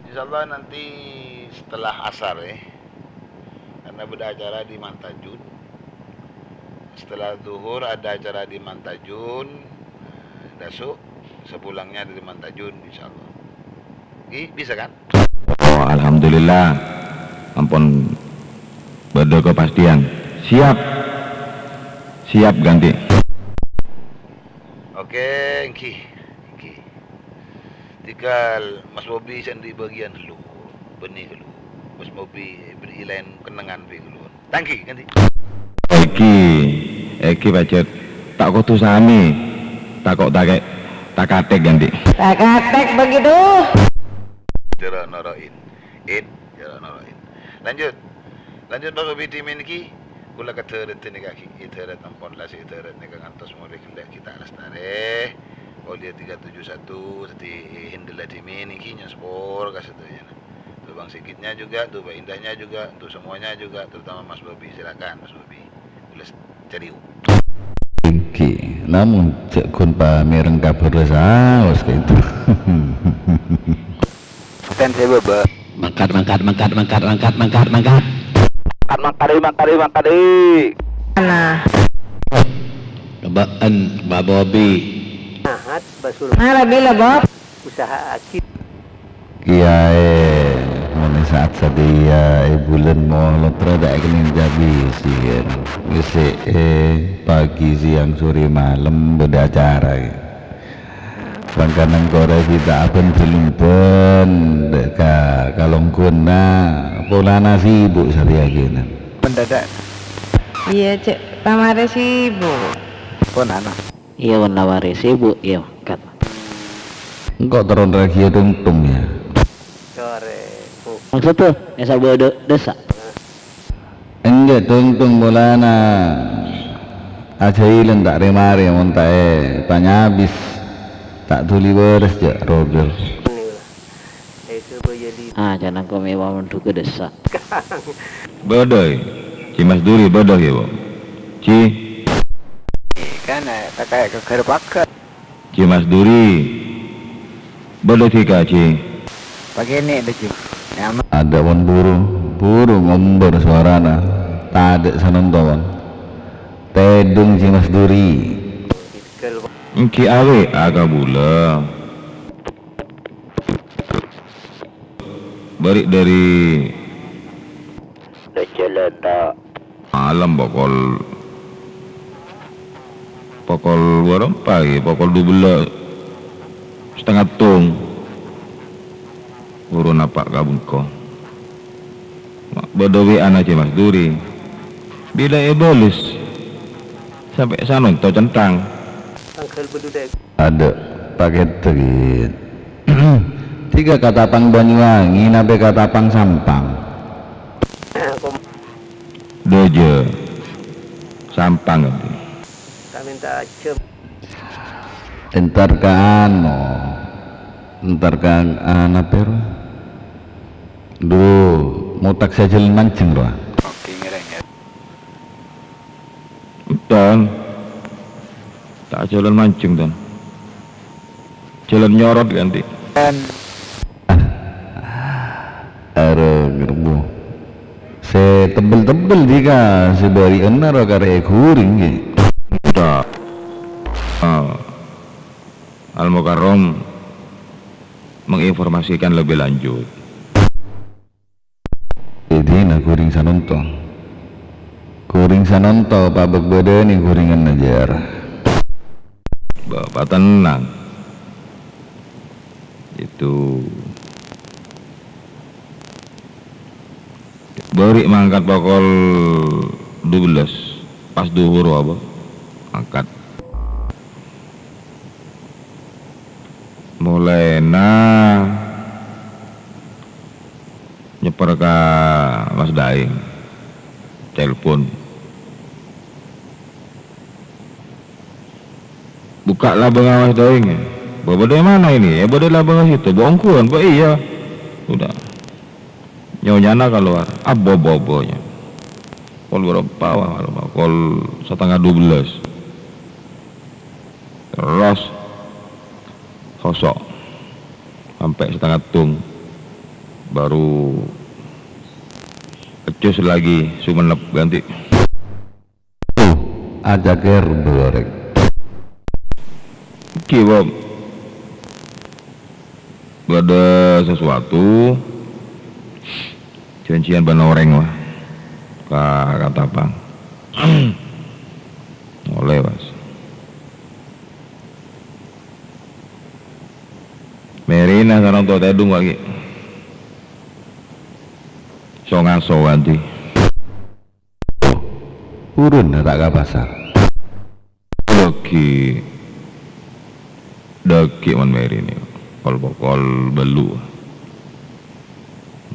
Speaker 1: Insyaallah nanti setelah asar karena beda acara di Mantajun. Setelah zuhur ada acara di Mantajun. Dasuk sepulangnya dari Mantajun insyaallah. Bisa kan?
Speaker 11: Oh alhamdulillah. Ampun beda kepastian. Siap ganti.
Speaker 1: Oke, Engki. Tinggal Mas Bobi sendiri bagian dulu, benih dulu. Mas Bobi beri lain kenangan dulu. Tangki ganti.
Speaker 11: Eki bacet. Tak kau tu sami. Tak katek ganti.
Speaker 7: Tak katek begitu.
Speaker 1: Jara narain. Lanjut Mas Bobi di Minki. Kula kata retene kaki. Itera tampon lah itera nega ngantos mulai kita lestare. Dia 371 tadi hindela di Minki nyaspor kasih tu ya. Tuh Bang Sigitnya juga, tuh Pak Indahnya juga, tuh semuanya juga, terutama Mas Bobi. Silakan Mas Bobi. Tulis ceriu.
Speaker 2: Oke, namun cek kun pamereng kabur saus kayak itu.
Speaker 11: Ten saya baba.
Speaker 4: Mangkat.
Speaker 7: Mana?
Speaker 4: Kebaan Mbak Bobi.
Speaker 7: Mana bila Bob?
Speaker 10: Usaha akid.
Speaker 1: kiai mone saat sedia bulan mau lotre dak kening jabi sih wis pagi siang sore malam beda acara bangkanan kore kita aben belumpen deka kalongkuna polana sibuk sariagena
Speaker 2: mendadak
Speaker 7: Iya cek, pamare sibuk.
Speaker 2: pun anak iya menawari sibuk iya kat
Speaker 1: engkau terus lagi tungtung ya
Speaker 2: maksudnya esa bodoh desa
Speaker 1: enggak tungtung bolana aja ilen tak remari montae tanya habis tak tuli beres je robel
Speaker 2: jangan kau mewah untuk ke desa
Speaker 11: bodoh Ci Mas Duri bodoh ya Bo Ci
Speaker 2: kan tak kayak ke pakai
Speaker 11: Ci Mas Duri bodoh tika Ci
Speaker 2: pagi ini ada Ci
Speaker 1: ada wan burung ngomber suarana tak ada sanonton tedung Ci Mas Duri
Speaker 11: Ki awe agak bula balik dari malam pokol warung pagi pokol 12 setengah tung urun apa kabung ko bodowi anak Ci Mas Duri bila bolus sampai sana to centang
Speaker 1: ada paket tegit 3 katapang Banyuwangi nabe katapang Sampang
Speaker 11: dojo Sampang nanti
Speaker 1: entar kan apa mau tak saja mancing roh
Speaker 2: oke ngereng ya
Speaker 11: dan tak jalan mancing dan jalan nyorot ganti
Speaker 1: ngerbu se tebel-tebel jika sebari enar kare kuring
Speaker 11: udah Al-Mukarram menginformasikan lebih lanjut
Speaker 1: jadi kuring sanonto pabek badan yang kuringan najar
Speaker 11: Bapak tenang itu beri mangkat pokol 12 pas duhur apa angkat mulai nyeper ke Mas Daeng telepon buka labang Mas Daeng ya bawa dari mana ini ya bawa dari labang situ bongkuan pak iya udah nyonyana keluar bobonya kol berapa kol setengah 12 terus kosok sampai setengah tung baru kecus lagi sumenep ganti
Speaker 1: aja ger berek
Speaker 11: kiwab ada sesuatu janjian banoreng lah kata bang oleh mas Merina sarang to tedung lagi songaso ganti
Speaker 1: urun tak ke pasar
Speaker 11: daki man Merini kol belu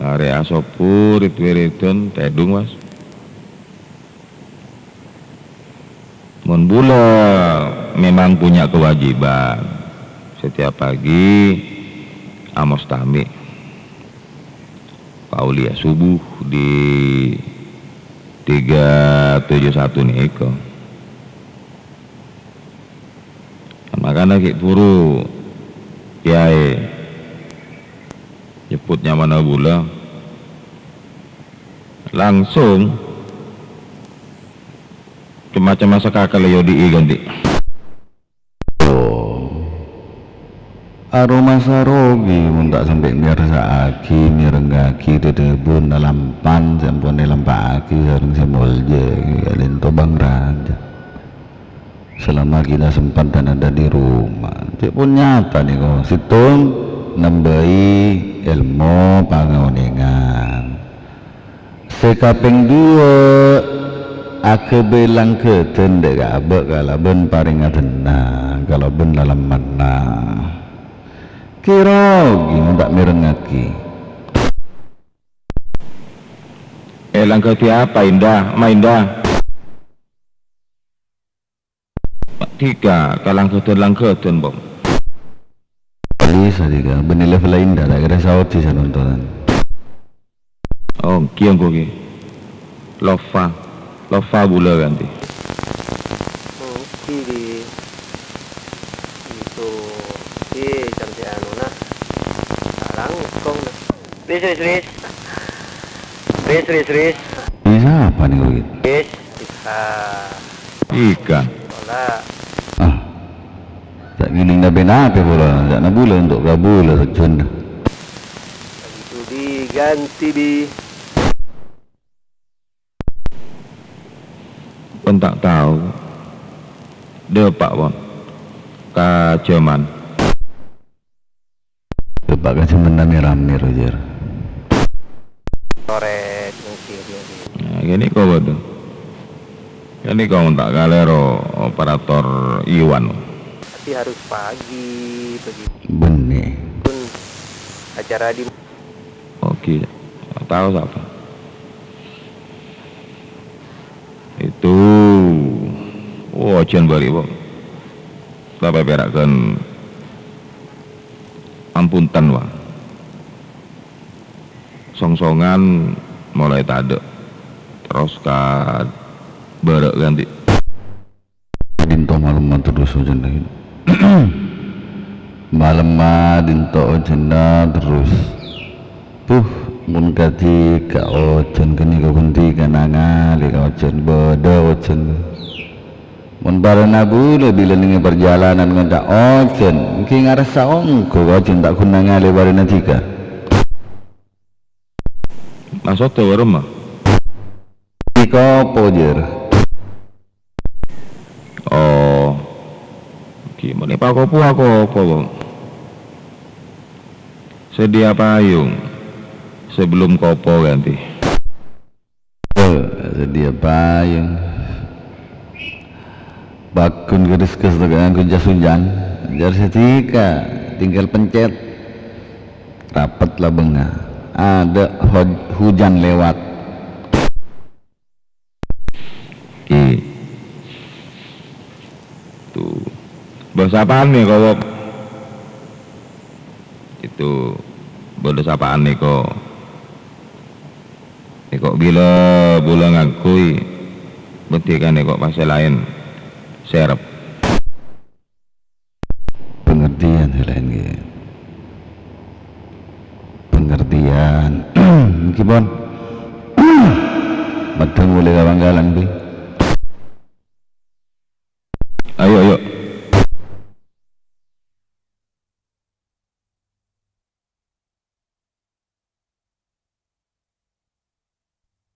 Speaker 11: area sopur itu tedung mas mun bula memang punya kewajiban setiap pagi amos tami paulia subuh di 371 nih iko makanya kayak buru kiai nyebutnya mana bula langsung macam masa kakak yodi ganti
Speaker 1: aroma sarogi mun tak sampai mirsaki mirenggaki dedebun dalam pan sampun dalam pagi sareng semolje kalian tobang raja selama kita sempat dan ada di rumah cek pun nyata nih kok situng nambahi ilmu pangoningan sekaping dua aku bilang ke tendek abek kalau ben paring tenang kalau ben dalam mana kira gini tak merengaki
Speaker 11: langkah apa indah maindah tiga kalang ketun bom
Speaker 1: bisa tiga benih level indah tak kira saut sih nontonan
Speaker 11: oh kian kogi lova bula ganti
Speaker 8: kiri itu cantik anu nah sekarang kong nah Ris
Speaker 1: bisa apa nih kau gitu
Speaker 8: Ris
Speaker 11: ikan
Speaker 1: tak gini nabi nabi pula tak nabula untuk kabula terjun
Speaker 8: itu diganti di
Speaker 11: pun tak tahu depak pun kaceman
Speaker 1: depak kaceman rame Roger
Speaker 8: korek mungkin
Speaker 11: nah gini kau bodoh ini kau tak galero operator Iwan
Speaker 8: tapi harus pagi
Speaker 1: benih
Speaker 8: pun acara di
Speaker 11: oke tahu siapa itu wajan bari bang sampai berakkan ampunten wah songsongan mulai tade terus ka berak ganti
Speaker 1: dinto malam terus hujan lagi malam dinto hujan terus mun kati ka ojen kini ka kunti kananga li ka ojen bodo ojen mun para nabu lebih lengi perjalanan ngenta ojen ki ngarasa ongko ojen tak kunanga le bare natika
Speaker 11: masuk ke rumah
Speaker 1: iko pojer
Speaker 11: oh gimana pak kopu aku bang sedia payung sebelum kopo ganti
Speaker 1: sedia payung bakun keris-keris dengan jas hujan jar setika tinggal pencet rapet lah benga ada hujan lewat
Speaker 11: tuh bahasa apaan nih kau itu bahasa apaan nih kok bila bola ngakui berarti kan kok pasal lain serap
Speaker 1: pengertian lain gitu pengertian mungkin bon matang boleh kabanggalan bi